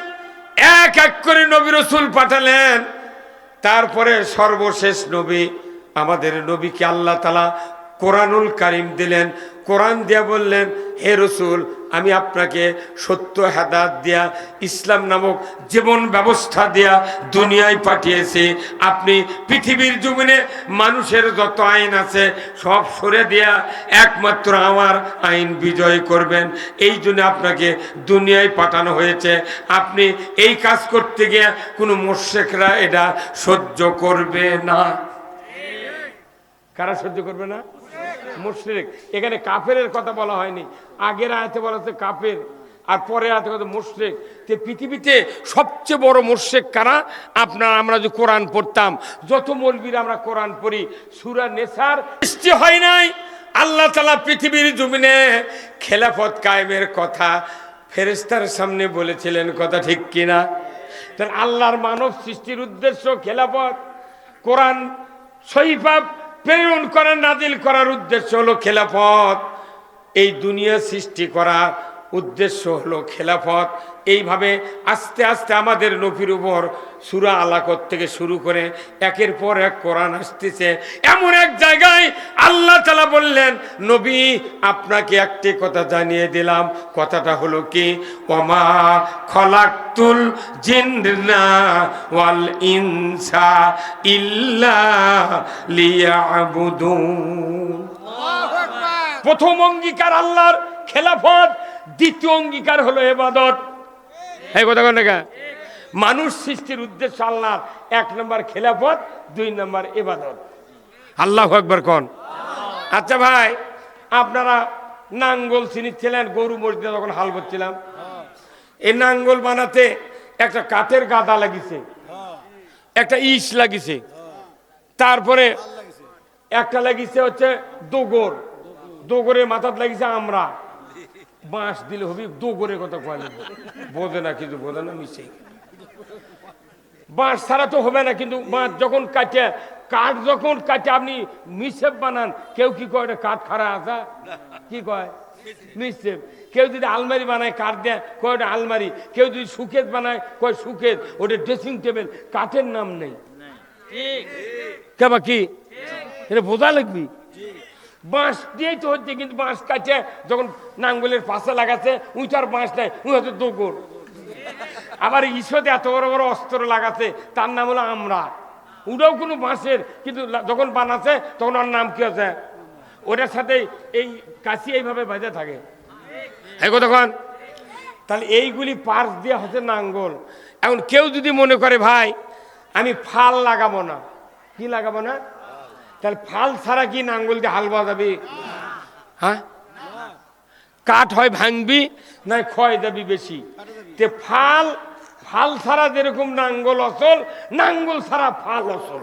এক এক করে নবী রাসূল পাঠালেন। তারপরে সর্বশেষ নবী আমাদের নবীকে আল্লাহ তাআলা কোরআনুল কারীম দিলেন। কোরআন দিয়া বললেন, হে রাসূল, আমি আপনাকে সত্য হেদায়েত দিয়া ইসলাম নামক জীবন ব্যবস্থা দিয়া দুনিয়ায় পাঠিয়েছি। আপনি পৃথিবীর জমিনে মানুষের যত আইন আছে সব সরে দিয়া একমাত্র আমার আইন বিজয় করবেন। এই জন্য আপনাকে দুনিয়ায় পাঠানো হয়েছে। আপনি এই কাজ করতে গিয়ে কোনো মুশরিকরা এটা সহ্য করবে না। কারা সহ্য করবে না? মুশরিক। এখানে কাফেরের কথা বলা হয়নি, আগের আয়াতে বলা হচ্ছে কাফের, আর পরে আয়াতে কথা মুশরিক। যে পৃথিবীতে সবচেয়ে বড় মুশরিক কারা? আমরা যে কোরআন পড়তাম, যত মৌলবীরা আমরা কোরআন পড়ি, সূরা নেসার সৃষ্টি হয় নাই। আল্লাহ তাআলা পৃথিবীর জমিনে খেলাফত কায়েমের কথা ফেরেশতার সামনে বলেছিলেন, কথা ঠিক কিনা? তাহলে আল্লাহর মানব সৃষ্টির উদ্দেশ্য খেলাফত। কোরআন সহিফা প্রেরণ করার নাজিল করার উদ্দেশ্য হলো খেলাফত। এই দুনিয়া সৃষ্টি করার উদ্দেশ্য হলো খেলাফত। এইভাবে আস্তে আস্তে আমাদের নবীর উপর সূরা আলাকত থেকে শুরু করে একের পর এক কোরআন আসতেছে। এমন এক জায়গায় আল্লাহ তাআলা বললেন, নবী, আপনাকে একটি কথা জানিয়ে দিলাম। কথাটা হলো কি, ওমা খলাকতুল জিন্না ওয়াল ইনসা ইল্লা লিয়াবুদুন। প্রথম অঙ্গীকার আল্লাহর খেলাফত, দ্বিতীয় অঙ্গীকার হলো ইবাদত। এই কথা কোন না? মানুষ সৃষ্টির উদ্দেশ্য আল্লাহর, এক নম্বর খেলাফত, দুই নম্বর ইবাদত। আল্লাহু আকবার কোন? আচ্ছা ভাই, আপনারা নাঙ্গল চিনিছিলেন? গরু মসজিদে যখন হাল করছিলাম, এই নাঙ্গল বানাতে একটা কাঠের গাদা লাগিছে, একটা ইস লাগিছে, তারপরে একটা লাগিছে হচ্ছে দোগর, দোগরের মাথাত লাগিছে আমরা। বাঁশ দিলে হবি, দোগরের কথা কয় বোঝে না, কিন্তু বোঝে না মিশে। বাঁশ ছাড়া তো হবে না, কিন্তু বাঁশ যখন কাটে, কাঠ যখন কাটে আপনি মিসেপ বানান, কেউ কি কয় এটা কাঠ খাড়া আসা, কি কয় মিসেপ। কেউ যদি আলমারি বানায় কাঠ দেয়, কয় ওটা আলমারি। কেউ যদি সুকেত বানায়, কয় সুকেত। ওটা ড্রেসিং টেবিল, কাঠের নাম নেই। কেবা কি এটা বোঝা লাগবি? বাঁশ দিয়েই তো হচ্ছে, কিন্তু বাঁশ কাটে যখন নাঙ্গলের পাশে লাগাচ্ছে, উইটার বাঁশ নেয়, উই হচ্ছে দোগর। আবার ঈশ্বরে এত বড় বড় অস্ত্র লাগাচ্ছে, তার নাম হলো আমরা। ওটাও কোনো বাঁশের, কিন্তু যখন বানাচ্ছে তখন ওর নাম কি আছে? ওটার সাথে এই কাশি এইভাবে বাজে থাকে। তখন তাহলে এইগুলি পার্স দিয়ে হচ্ছে নাঙ্গল। এখন কেউ যদি মনে করে, ভাই আমি ফাল লাগাবো না, কি লাগাবো না, তাহলে ফাল ছাড়া কি নাঙ্গল দিয়ে হাল বাজাবি? হ্যাঁ, কাঠ হয় ভাঙবি, না ক্ষয় যাবি বেশি। তে ফাল, ফাল ছাড়া যেরকম নাঙ্গল অচল, নাঙ্গল ছাড়া ফাল অচল।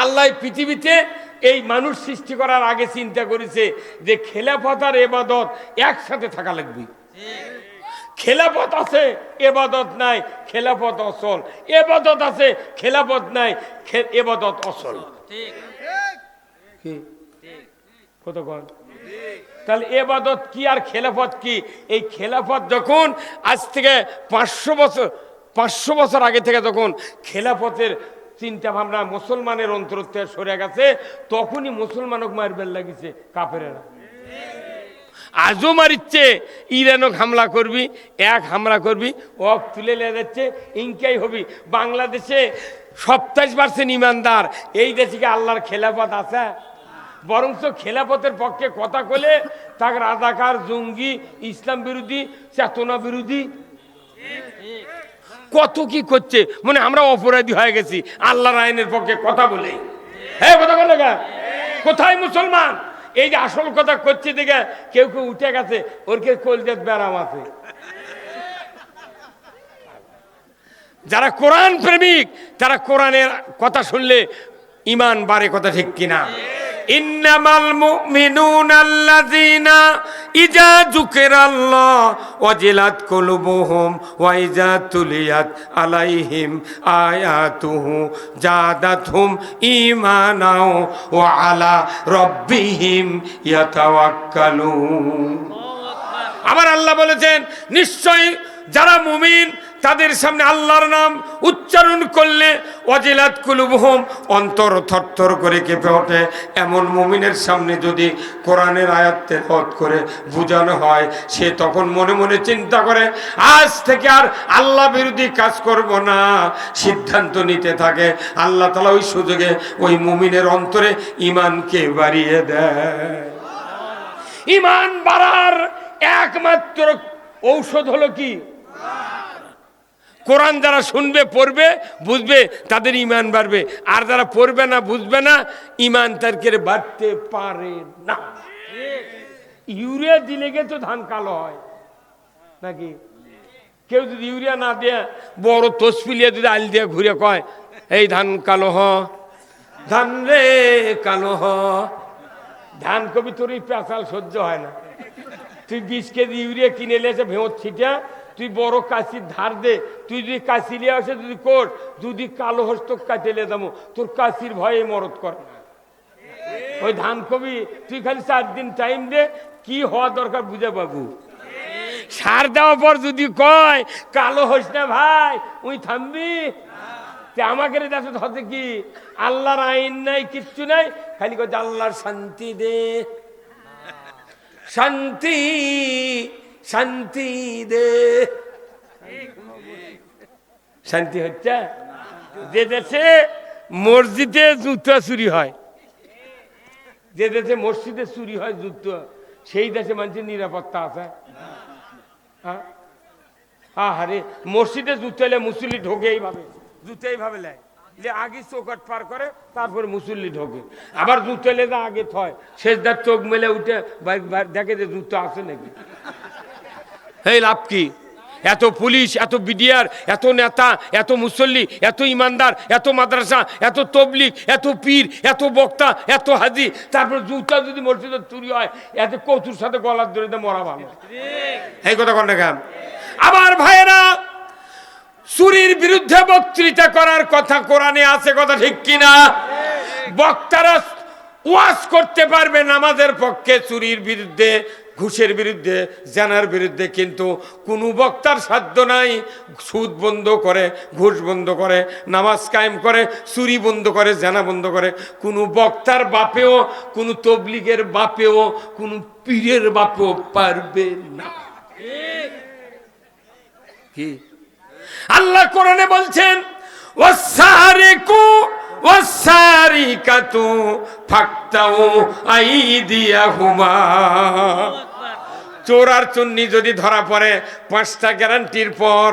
আল্লাহ পৃথিবীতে এই মানুষ সৃষ্টি করার আগে চিন্তা করেছে যে খেলাফত আর ইবাদত একসাথে থাকা লাগবে। খেলাফত আছে, ইবাদত নাই, খেলাফত অচল। ইবাদত আছে, খেলাফত নাই, ইবাদত অচল। কি কত কোন? তাহলে ইবাদত কি আর খেলাফত কি? এই খেলাফত যখন আজ থেকে 500 বছর আগে থেকে যখন খেলাফতের চিন্তা ভাবনা মুসলমানের অন্তর থেকে সরে গেছে, তখনই মুসলমানক মারবেল লাগিছে কাফেরেরা। আজও মারিচ্ছে, ইরানক হামলা করবি, এক হামলা করবি, অফ তুলে নিয়ে যাচ্ছে, ইনকাই হবি। বাংলাদেশে 27% ইমানদার। এই দেশে কি আল্লাহর খেলাফত আছে? বরঞ্চ খেলাফতের পক্ষে কথা বলে তাকে রাজাকার, জঙ্গি, ইসলাম বিরোধী, চেতনা বিরোধী কত কি করছে। মানে আমরা অপরাধী হয়ে গেছি আল্লাহর আইনের পক্ষে কথা বলে। হ্যাঁ, কথা বলে গা, কোথায় মুসলমান? এই যে আসল কথা করছে দেখে কেউ কেউ উঠে গেছে, ওর কে কলজাত ব্যারাম আছে। যারা কোরআন প্রেমিক, তারা কোরআনের কথা শুনলে ইমান বাড়ে, কথা ঠিক কিনা? ইন্নামাল মুমিনুনা আল্লাযীনা ইযা যুকিরাল্লাহ ওয়াজিলাত কুলুবুহুম ওয়া ইযা তুলিয়াত আলাইহিম আয়াতুহু জাদাতহুম ঈমানাও ওয়া আলা রাব্বিহিম ইয়াতাওয়াক্কালুন। আবার আল্লাহ বলেছেন, নিশ্চয়ই যারা মুমিন তাদের সামনে আল্লাহর নাম উচ্চারণ করলে ওয়াজিলাত কুলুবুহুম, অন্তর থরথর করে কেঁপে ওঠে। এমন মুমিনের সামনে যদি কোরআনের আয়াত তেলাওয়াত করে বোঝানো হয়, সে তখন মনে মনে চিন্তা করে আজ থেকে আর আল্লাহ বিরোধী কাজ করব না, সিদ্ধান্ত নিতে থাকে। আল্লাহ তাআলা ওই সুযোগে ওই মুমিনের অন্তরে ঈমানকে বাড়িয়ে দেয়। ঈমান বাড়ার একমাত্র ঔষধ হলো কি? কোরআন যারা শুনবে, পড়বে, বুঝবে, তাদের ঈমান বাড়বে। আর যারা পড়বে না, বুঝবে না, ঈমান তাদের বাড়তে পারে না। ইউরিয়া দিলে গে তো ধান কালো হয় নাকি? কেউ যদি ইউরিয়া না দেয়, বড় তসপিলিয়া যদি আল দিয়ে ঘুরে কয় এই ধান কালো হ, ধান রে কালো হ, ধান কবি তোর এই পেঁচাল সহ্য হয় না। তুই 20 কেজি ইউরিয়া কিনে এসে ভেঁত ছিটা, তুই বড় কাশির ধার দে, তুই যদি কাশি লিয়ে আসে যদি কর, যদি কালো হস্ত কাটেলে দামো, তোর কাশির ভয়ে মরদ করে না। ওই ধান কবি তুই খালি 4 দিন টাইম দে, কি হওয়া দরকার বুঝে বাবু। সার দেওয়ার পর যদি কয় কালো হস না ভাই, ওই থামবি? আমাকে দেখো হতে কি আল্লাহর আইন নাই, কিচ্ছু নাই, খালি কয় আল্লাহর শান্তি দে, শান্তি শান্তি দে। শান্তি হচ্ছে যে দেশে মসজিদে জুতা চুরি হয়, যে দেশে মসজিদে চুরি হয় জুতো, সেই দেশে মানুষের নিরাপত্তা আছে? আরে মসজিদে জুতো এলে মুসল্লি ঢোকে এইভাবে, জুতো এইভাবে নেয়, আগে চৌকাট পার করে, তারপরে মুসল্লি ঢোকে। আবার জুতো এলে আগে থয়, শেষদার চোখ মেলে উঠে দেখে যে জুতো আছে নাকি। এই লাভ কি? এত পুলিশ, এত বিডিআর, এত নেতা, এত মুসল্লি, এত ইমানদার, এত মাদ্রাসা, এত তবলিগ, এত পীর, এত বক্তা, এত হাজি, তারপর জুতা যদি মসজিদে চুরি হয়, এত কচুর সাথে গলার দড়িতে মরা ভালো। এই কথা কন না। আবার ভাইয়েরা, চুরির বিরুদ্ধে বক্তৃতা করার কথা কোরআনে আছে, কথা ঠিক কিনা? বক্তারা ওয়াজ করতে পারবে নামাজের পক্ষে, চুরির বিরুদ্ধে, ঘুষের বিরুদ্ধে, জেনার বিরুদ্ধে, কিন্তু কোনো বক্তার সাধ্য নাই সুদ বন্ধ করে, ঘুষ বন্ধ করে, নামাজ কায়েম করে, চুরি বন্ধ করে, জেনা বন্ধ করে। কোনো বক্তার বাপেও, কোনো তবলিগের বাপেও, কোনো পীরের বাপেও পারবে না। কি আল্লাহ কোরআনে বলছেন, ওয়াসারিকু ওয়াসারিকাতু ফাকতাউ আইদিয়াহুমা। চোর আর চুন্নি যদি ধরা পড়ে, 5টা গ্যারান্টির পর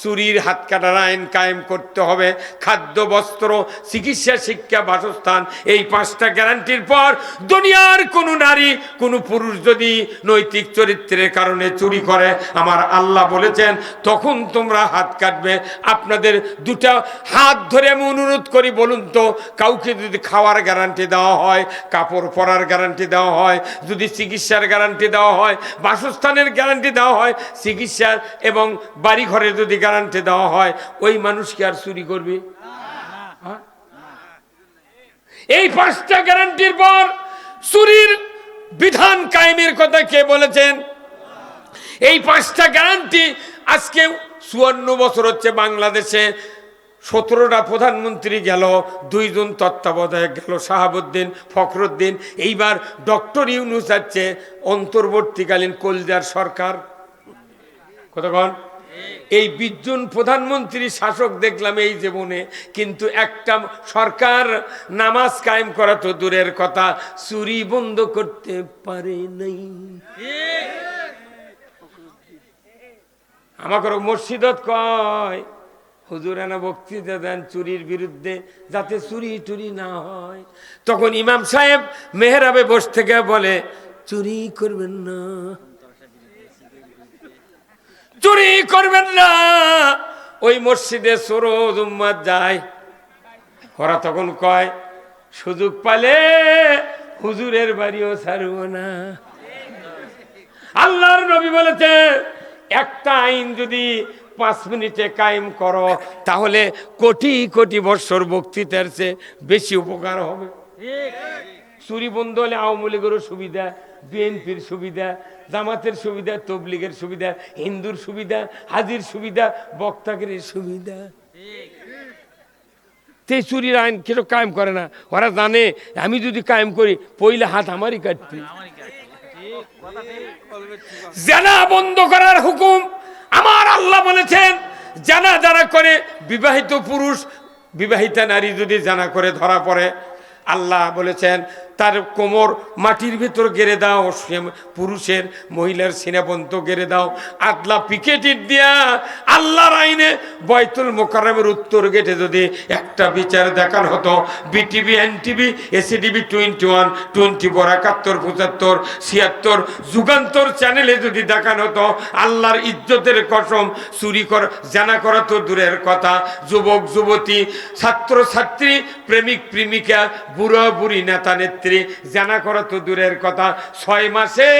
চুরির হাত কাটার আইন কায়েম করতে হবে। খাদ্য, বস্ত্র, চিকিৎসা, শিক্ষা, বাসস্থান, এই 5টা গ্যারান্টির পর দুনিয়ার কোনো নারী, কোনো পুরুষ যদি নৈতিক চরিত্রের কারণে চুরি করে, আমার আল্লাহ বলেছেন তখন তোমরা হাত কাটবে। আপনাদের 2টা হাত ধরে আমি অনুরোধ করি, বলুন তো, কাউকে যদি খাওয়ার গ্যারান্টি দেওয়া হয়, কাপড় পরার গ্যারান্টি দেওয়া হয়, যদি চিকিৎসার গ্যারান্টি দেওয়া হয়, বাসস্থানের গ্যারান্টি দেওয়া হয়, চিকিৎসার এবং বাড়ি ঘরে যদি গ্যারান্টি দেওয়া হয়, ওই মানুষ কি আর চুরি করবে? এই 5টা গ্যারান্টির পর চুরির বিধান কায়েমের কথা কে বলেছেন? এই 5টা গ্যারান্টি আজকে 54 বছর হচ্ছে বাংলাদেশে। 17টা প্রধানমন্ত্রী গেল, 2 জন তত্ত্বাবধায়ক গেল, শাহাবুদ্দিন, ফখরুদ্দিন, এইবার ডক্টর ইউনূস আছে অন্তর্বর্তীকালীন কলজার সরকার। কতক্ষণ এই 20 জন প্রধানমন্ত্রী শাসক দেখলাম এই জীবনে, কিন্তু একটা সরকার নামাজ কায়েম করা তো দূরের কথা, চুরি বন্ধ করতে পারে নাই। আমাকে মসজিদত কয়, হুজুর এনা বক্তৃতা দেন চুরির বিরুদ্ধে, যাতে চুরি টুরি না হয়। তখন ইমাম সাহেব মেহরাবে বসে থেকে বলে, চুরি করবেন না, চুরি করবেন না। ওই মসজিদে চোর উম্মাত যায়, ওরা তখন কয় সুযোগ পালে হুজুরের বাড়িও ছাড়ব না। আল্লাহর নবী বলেছে একটা আইন যদি 5 মিনিটে কায়েম করো তাহলে কোটি কোটি বছর বক্তৃতার চেয়ে বেশি উপকার হবে। চুরি বন্ধ হলে আওয়ামী লীগেরও সুবিধা, বিএনপির সুবিধা, জামাতের সুবিধা, তবলিগের সুবিধা, হিন্দুর সুবিধা, হাজির সুবিধা, বক্তাগের সুবিধা। তে চুরির আইন কেউ কায়েম করে না, ওরা জানে আমি যদি কায়েম করি পইলে হাত আমারই কাটবে। জানা বন্ধ করার হুকুম আমার আল্লাহ বলেছেন। জানা যারা করে, বিবাহিত পুরুষ বিবাহিতা নারী যদি জানা করে ধরা পড়ে, আল্লাহ বলেছেন তার কোমর মাটির ভেতর গেড়ে দাও, পুরুষের মহিলার সিনাপন্ত গেড়ে দাও, আদলা পিকেটির দিয়া। আল্লাহর আইনে বাইতুল মোকাররমের উত্তর গেটে যদি একটা বিচার দেখানো হতো, বিটিভি, এনটিভি, এসিটিভি 21, 24, 71, 75, 76 যুগান্তর চ্যানেলে যদি দেখানো হতো, আল্লাহর ইজ্জতের কসম, চুরি করা, জানা করা তো দূরের কথা, যুবক যুবতী, ছাত্র ছাত্রী, প্রেমিক প্রেমিকা, বুড়া বুড়ি, নেতা নেত্রী, জানা করা তো দূরের কথা। 6 মাসে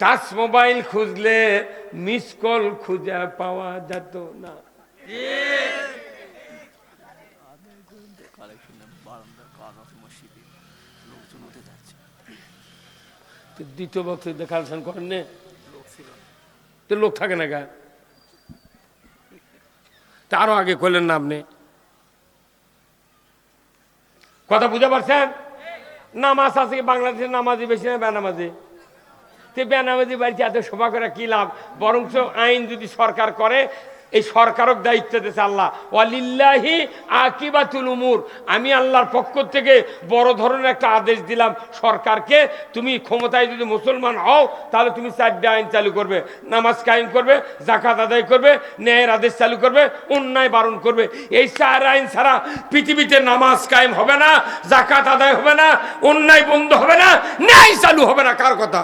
টাচ মোবাইল খুঁজলে মিস কল খুঁজে পাওয়া যেত না। দ্বিতীয় বছর দেখাশন করেন নে তো লোক থাকে না গা, তারও আগে করলেন না আপনি। কথা বুঝতে পারছেন? নামাজ আছে বাংলাদেশের নামাজি বেশি না বেনামাজি? তো বেনামাজি বাড়িতে এত সভা করে কি লাভ? বরঞ্চ আইন যদি সরকার করে, এই সরকারক দায়িত্ব দিয়েছে আল্লাহ, ওয়ালিল্লাহি আকিবাতুল উমুর। আমি আল্লাহর পক্ষ থেকে বড় ধরনের একটা আদেশ দিলাম সরকারকে, তুমি ক্ষমতায় যদি মুসলমান হও তাহলে তুমি 4টা আইন চালু করবে, নামাজ কায়েম করবে, জাকাত আদায় করবে, ন্যায়ের আদেশ চালু করবে, অন্যায় বারণ করবে। এই 4 আইন ছাড়া পৃথিবীতে নামাজ কায়েম হবে না, জাকাত আদায় হবে না, অন্যায় বন্ধ হবে না, ন্যায় চালু হবে না। কার কথা?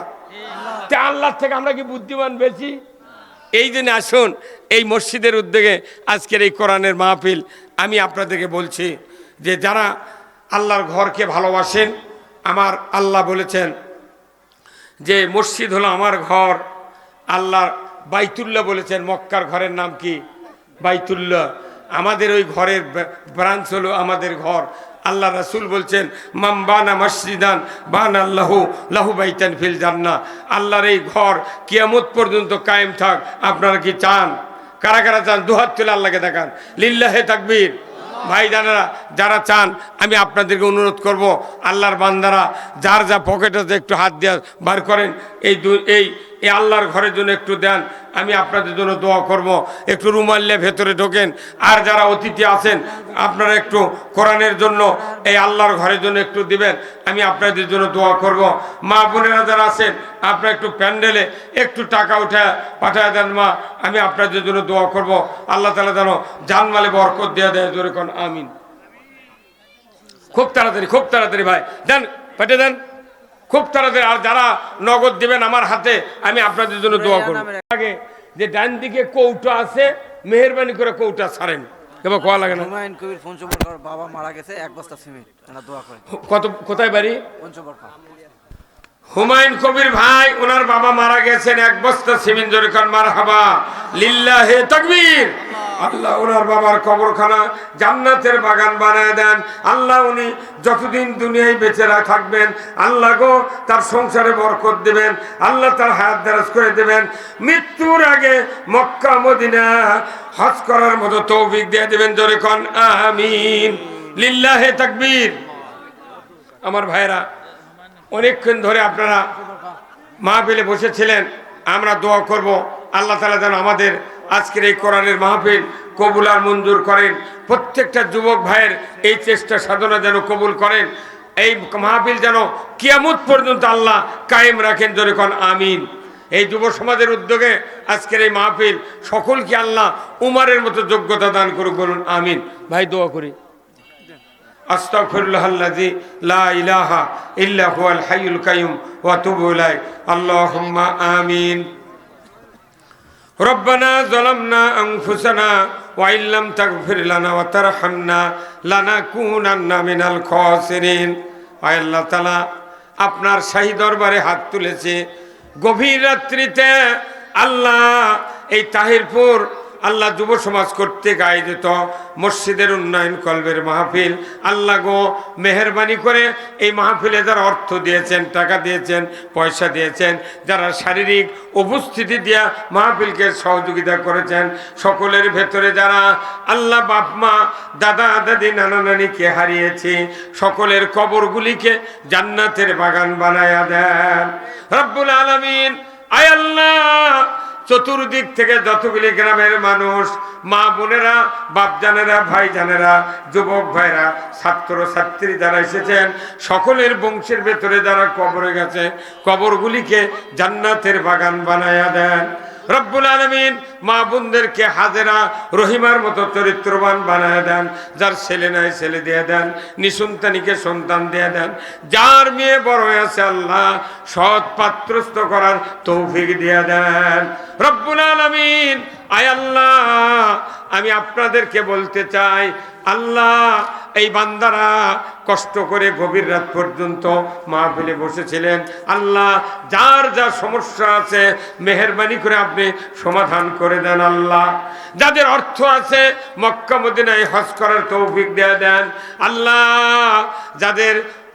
আল্লাহর থেকে আমরা কি বুদ্ধিমান বেশি? এই জন্য আসুন, এই মসজিদের উদ্যোগে আজকের এই কোরআনের মাহফিল, আমি আপনাদেরকে বলছি যে যারা আল্লাহর ঘরকে ভালোবাসেন, আমার আল্লাহ বলেছেন যে মসজিদ হলো আমার ঘর। আল্লাহর বাইতুল্লাহ বলেছেন, মক্কার ঘরের নাম কি? বাইতুল্লাহ। আমাদের ওই ঘরের ব্রাঞ্চ হলো আমাদের ঘর। আল্লাহ রাসূল বলছেন, মাম বানা মসজিদান বানা আল্লাহু লাহু বাইতান ফিল জান্নাহ। আল্লাহর এই ঘর কিয়ামত পর্যন্ত কায়েম থাক। আপনারা কি চান? কারা কারা চান? দুহাত তুলে আল্লাহকে দেখান, লিল্লাহে তাকবীর। ভাই জানারা যারা চান, আমি আপনাদেরকে অনুরোধ করব, আল্লাহর বান্দারা যার যা পকেটে একটু হাত দিয়ে বার করেন, এই আল্লাহর ঘরের জন্য একটু দেন, আমি আপনাদের জন্য দোয়া করব। একটু রুমাল্লে ভেতরে ঢোকেন। আর যারা অতিথি আছেন আপনারা একটু কোরআনের জন্য, এই আল্লাহর ঘরের জন্য একটু দিবেন, আমি আপনাদের জন্য দোয়া করব। মা বোনেরা যারা আছেন আপনারা একটু প্যান্ডেলে একটু টাকা উঠে পাঠায় দেন মা, আমি আপনাদের জন্য দোয়া করব। আল্লাহ তাআলা যেন জানমালে বরকত দিয়ে দেয়। জোরে কোন আমিন। খুব তাড়াতাড়ি ভাই দেন, পাঠিয়ে দেন খুব তাড়াতাড়ি। আর যারা নগদ দিবেন আমার হাতে, আমি আপনাদের জন্য দোয়া করব। আগে যে ডান দিকে কৌটা আছে, মেহেরবানি করে কৌটা ছাড়েন, এবার কোয়া লাগে না। হুমায়ুন কবির পঞ্চবরকার বাবা মারা গেছে, 1 বস্তা সিমেন্ট দোয়া করেন। কোথায় বাড়ি? পঞ্চবরকার। হুমায়ুন কবির ভাই, ওনার বাবা মারা গেছেন, 1 বস্তা সিমেন্ট। জোরে কোন মারহাবা, লিল্লাহে তাকবীর। আল্লাহ ওনার বাবার কবরখানা জান্নাতের বাগান বানায় দেন। আল্লাহ উনি যতদিন দুনিয়ায় বেঁচে থাকবেন, আল্লাহ গো তার সংসারে বরকত দেবেন, আল্লাহ তার হায়াত দারাজ করে দেবেন। মৃত্যুর আগে মক্কা মদিনা হজ করার মতো তৌফিক দিয়ে দেবেন। জোরে কোন আমিন, লিল্লাহে তাকবীর। আমার ভাইরা, অনেকক্ষণ ধরে আপনারা মাহফিলে বসেছিলেন, আমরা দোয়া করব আল্লাহ তাআলা যেন আমাদের আজকের এই কোরআনের মাহফিল কবুল আর মঞ্জুর করেন। প্রত্যেকটা যুবক ভাইয়ের এই চেষ্টা সাধনা যেন কবুল করেন। এই মাহফিল যেন কিয়ামত পর্যন্ত আল্লাহ কায়েম রাখেন। জোরে কোন আমিন। এই যুব সমাজের উদ্যোগে আজকের এই মাহফিল সকলকে আল্লাহ উমারের মতো যোগ্যতা দান করুক, বলুন আমিন। ভাই দোয়া করি। আস্তাগফিরুল্লাহাল্লাযী লা ইলাহা ইল্লা হুয়াল হাইয়ুল কাইয়ুম ওয়া আতুবু ইলাইহি। আল্লাহুম্মা আমিন। রব্বানা যালামনা আনফুসানা ওয়া ইল্লাম তাগফির লানা ওয়া তারহামনা লানাকুনান্না মিনাল খাসিরিন। আয় আল্লাহ তাআলা, আপনার শাহী দরবারে হাত তুলেছে। গভীর রাত্রিতে আল্লাহ এই তাহিরপুর আল্লাহ যুব সমাজ কর্তৃক আয়োজিত মসজিদের উন্নয়ন কলবের মাহফিল, আল্লাহ গো মেহেরবানি করে এই মাহফিলে যারা অর্থ দিয়েছেন, টাকা দিয়েছেন, পয়সা দিয়েছেন, যারা শারীরিক উপস্থিতি দিয়া মাহফিলকে সহযোগিতা করেছেন, সকলের ভেতরে যারা আল্লাহ বাপ মা দাদা দাদি নানা নানিকে হারিয়েছি, সকলের কবরগুলিকে জান্নাতের বাগান বানায়া দেন রব্বুল আলামিন। আয় আল্লাহ, চতুর্দিক থেকে যতগুলি গ্রামের মানুষ, মা বোনেরা, বাপ জানেরা, ভাই জানেরা, যুবক ভাইরা, ছাত্র ছাত্রী যারা এসেছেন, সকলের বংশের ভেতরে যারা কবরে গেছে, কবরগুলিকে জান্নাতের বাগান বানায়া দেন রব্বুল আলামিন। মা বোনদেরকে হাজেরা রহিমার মতো চরিত্রবান বানায় দেন। যার ছেলে নাই ছেলে দিয়ে দেন, নিঃসন্তানীকে সন্তান দিয়ে দেন, যার মেয়ে বড় হয়ে আছে আল্লাহ সৎ পাত্রস্থ করার তৌফিক দিয়ে দেন রব্বুল আলামিন। আয় আল্লাহ, আমি আপনাদেরকে বলতে চাই, আল্লাহ এই বান্দারা কষ্ট করে গভীর রাত পর্যন্ত মাহফিলে বসেছিলেন, আল্লাহ যার যা সমস্যা আছে মেহেরবানি করে আপনি সমাধান করে দেন আল্লাহ। যাদের অর্থ আছে মক্কা মদিনায় হজ করার তৌফিক দিয়ে দেন আল্লাহ।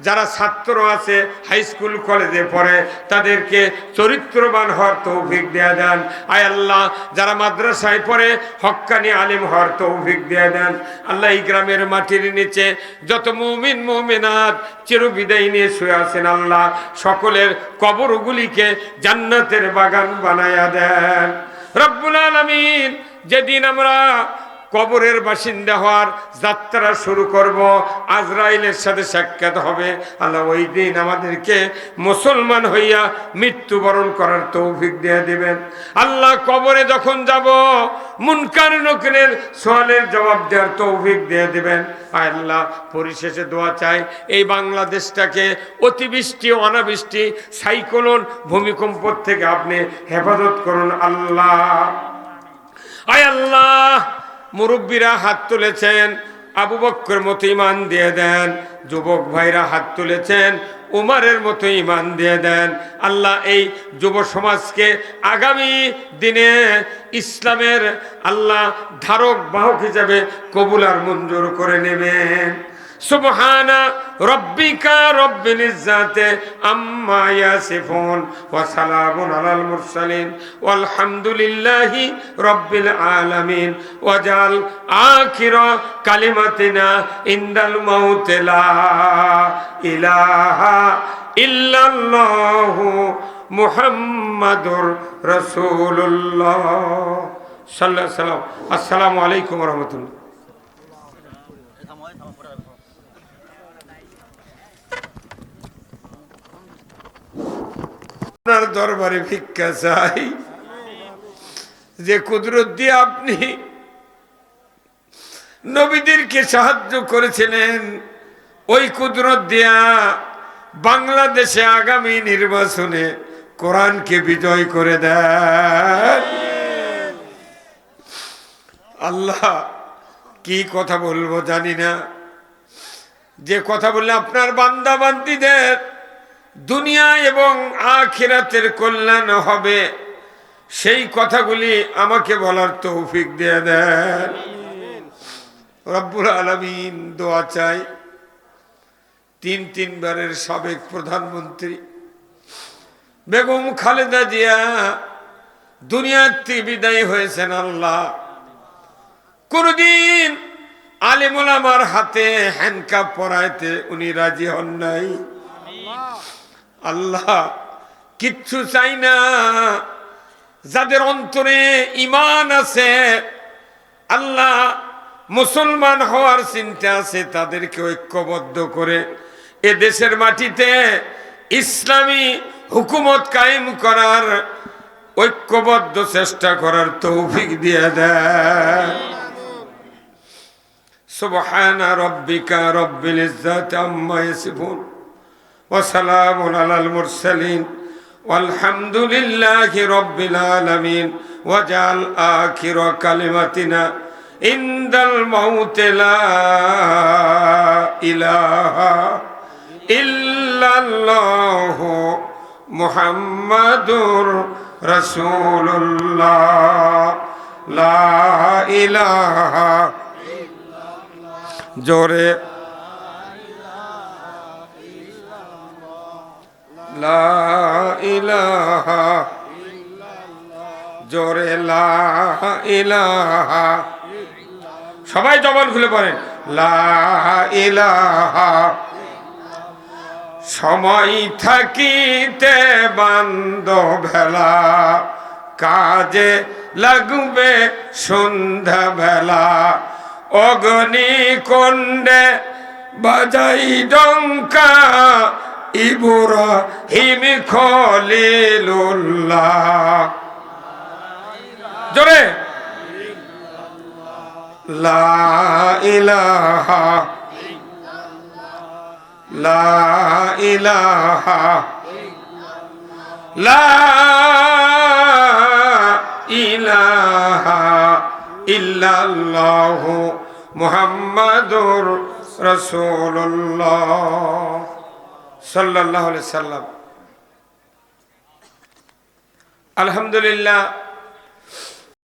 যারা ছাত্র আছে হাই স্কুল কলেজে পড়ে তাদেরকে চরিত্রবান হওয়ার তৌফিক দিয়ে দেন। আয় আল্লাহ, যারা মাদ্রাসায় পড়ে হক্কানি আলিম হওয়ার তৌফিক দিয়ে দেন আল্লাহ। এই গ্রামের মাটির নিচে যত মুমিন মুমিনাত চিরবিদায় নিয়ে শুয়ে আছেন আল্লাহ, সকলের কবরগুলিকে জান্নাতের বাগান বানায়া দেন রব্বুল আলামিন। যেদিন আমরা কবরের বাসিন্দা হওয়ার যাত্রা শুরু করব, আজরাইলের সাথে সাক্ষাৎ হবে আল্লাহ, ওই দিন আমাদেরকে মুসলমান হইয়া মৃত্যুবরণ করার তৌফিক দিয়ে দিবেন আল্লাহ। কবরে যখন যাব মুনকার নকিরের সওয়ালের জবাব দেওয়ার তৌফিক দিয়ে দিবেন আল্লাহ। পরিশেষে দোয়া চাই, এই বাংলাদেশটাকে অতিবৃষ্টি অনাবৃষ্টি সাইক্লোন ভূমিকম্প থেকে আপনি হেফাজত করুন আল্লাহ। আয় আল্লাহ, মুরব্বীরা হাত তুলেছেন, আবু বকর মতো ইমান দিয়ে দেন। যুবক ভাইরা হাত তুলেছেন, উমারের মতো ইমান দিয়ে দেন আল্লাহ। এই যুব সমাজকে আগামী দিনে ইসলামের আল্লাহ ধারক বাহক হিসাবে কবুল আর মঞ্জুর করে নেবেন। সুবহানা রব্বিকা রব্বিল ইজ্জাতি আম্মা ইয়াসিফুন ওয়া সালামুন আলাল মুরসালিন ওয়ালহামদুলিল্লাহি রব্বিল আলামিন। ওয়াজাল আখিরা কালিমাতিনা ইনদাল মাউত লা ইলাহা ইল্লাল্লাহু মুহাম্মাদুর রাসূলুল্লাহ সাল্লাল্লাহু আলাইহি ওয়াসাল্লাম। আসসালামু আলাইকুম ওয়া রাহমাতুল্লাহ। আপনার দরবারে ভিক্ষা চাই, যে কুদরত দিয়ে আপনি নবীদেরকে সাহায্য করেছিলেন, ওই কুদরত দিয়া বাংলাদেশে আগামী নির্বাচনে কোরআনকে বিজয় করে দেন আল্লাহ। কি কথা বলবো জানি না, যে কথা বললে আপনার বান্দা বান্দীদের দুনিয়া এবং আখিরাতের কল্যাণ হবে, সেই কথাগুলি আমাকে বলার তৌফিক দিয়ে দেন রব্বুল আলামিন। দোয়া চাই, তিনবারের সাবেক প্রধানমন্ত্রী বেগম খালেদা জিয়া দুনিয়ার থেকে বিদায় হয়েছেন আল্লাহ। কোনদিন আলেম ওলামার হাতে হ্যান্ডকাপ পরাইতে উনি রাজি হন নাই আল্লাহ। কিচ্ছু চাই না, যাদের অন্তরে ঈমান আছে আল্লাহ, মুসলমান হওয়ার চিন্তা আছে, তাদেরকে ঐক্যবদ্ধ করে এ দেশের মাটিতে ইসলামী হুকুমত কায়েম করার ঐক্যবদ্ধ চেষ্টা করার তৌফিক দিয়ে দেন। সুবহানা রব্বিকা রব্বিল ইজ্জাতি আম্মা ইয়াসিফুন ওয়া সালামুন আলাল মুরসালিন ওয়ালহামদুলিল্লাহি রব্বিল আলামিন। ওয়াজাল আখিরা কালিমাতিনা ইনদাল মাউত লা ইলাহা ইল্লা ইল্লাল্লাহু মুহাম্মাদুর রাসূলুল্লাহ লা ইলাহা জোরে লা ইলাহা জোরে লা ইলাহা সবাই জবান খুলে পড়েন লা ইলাহা সময় থাকিতে বান্ধবেলা কাজে লাগবে সন্ধ্যা বেলা অগ্নি কুণ্ডে বাজাই ডঙ্কা ইব্রাহিম খলিলুল্লাহ জোরে লা ইলাহা লা ইলাহা লা ইলাহা ইল্লাল্লাহু মুহাম্মাদুর রাসূলুল্লাহ সাল্লাল্লাহু আলাইহি সাল্লাম। আলহামদুলিল্লাহ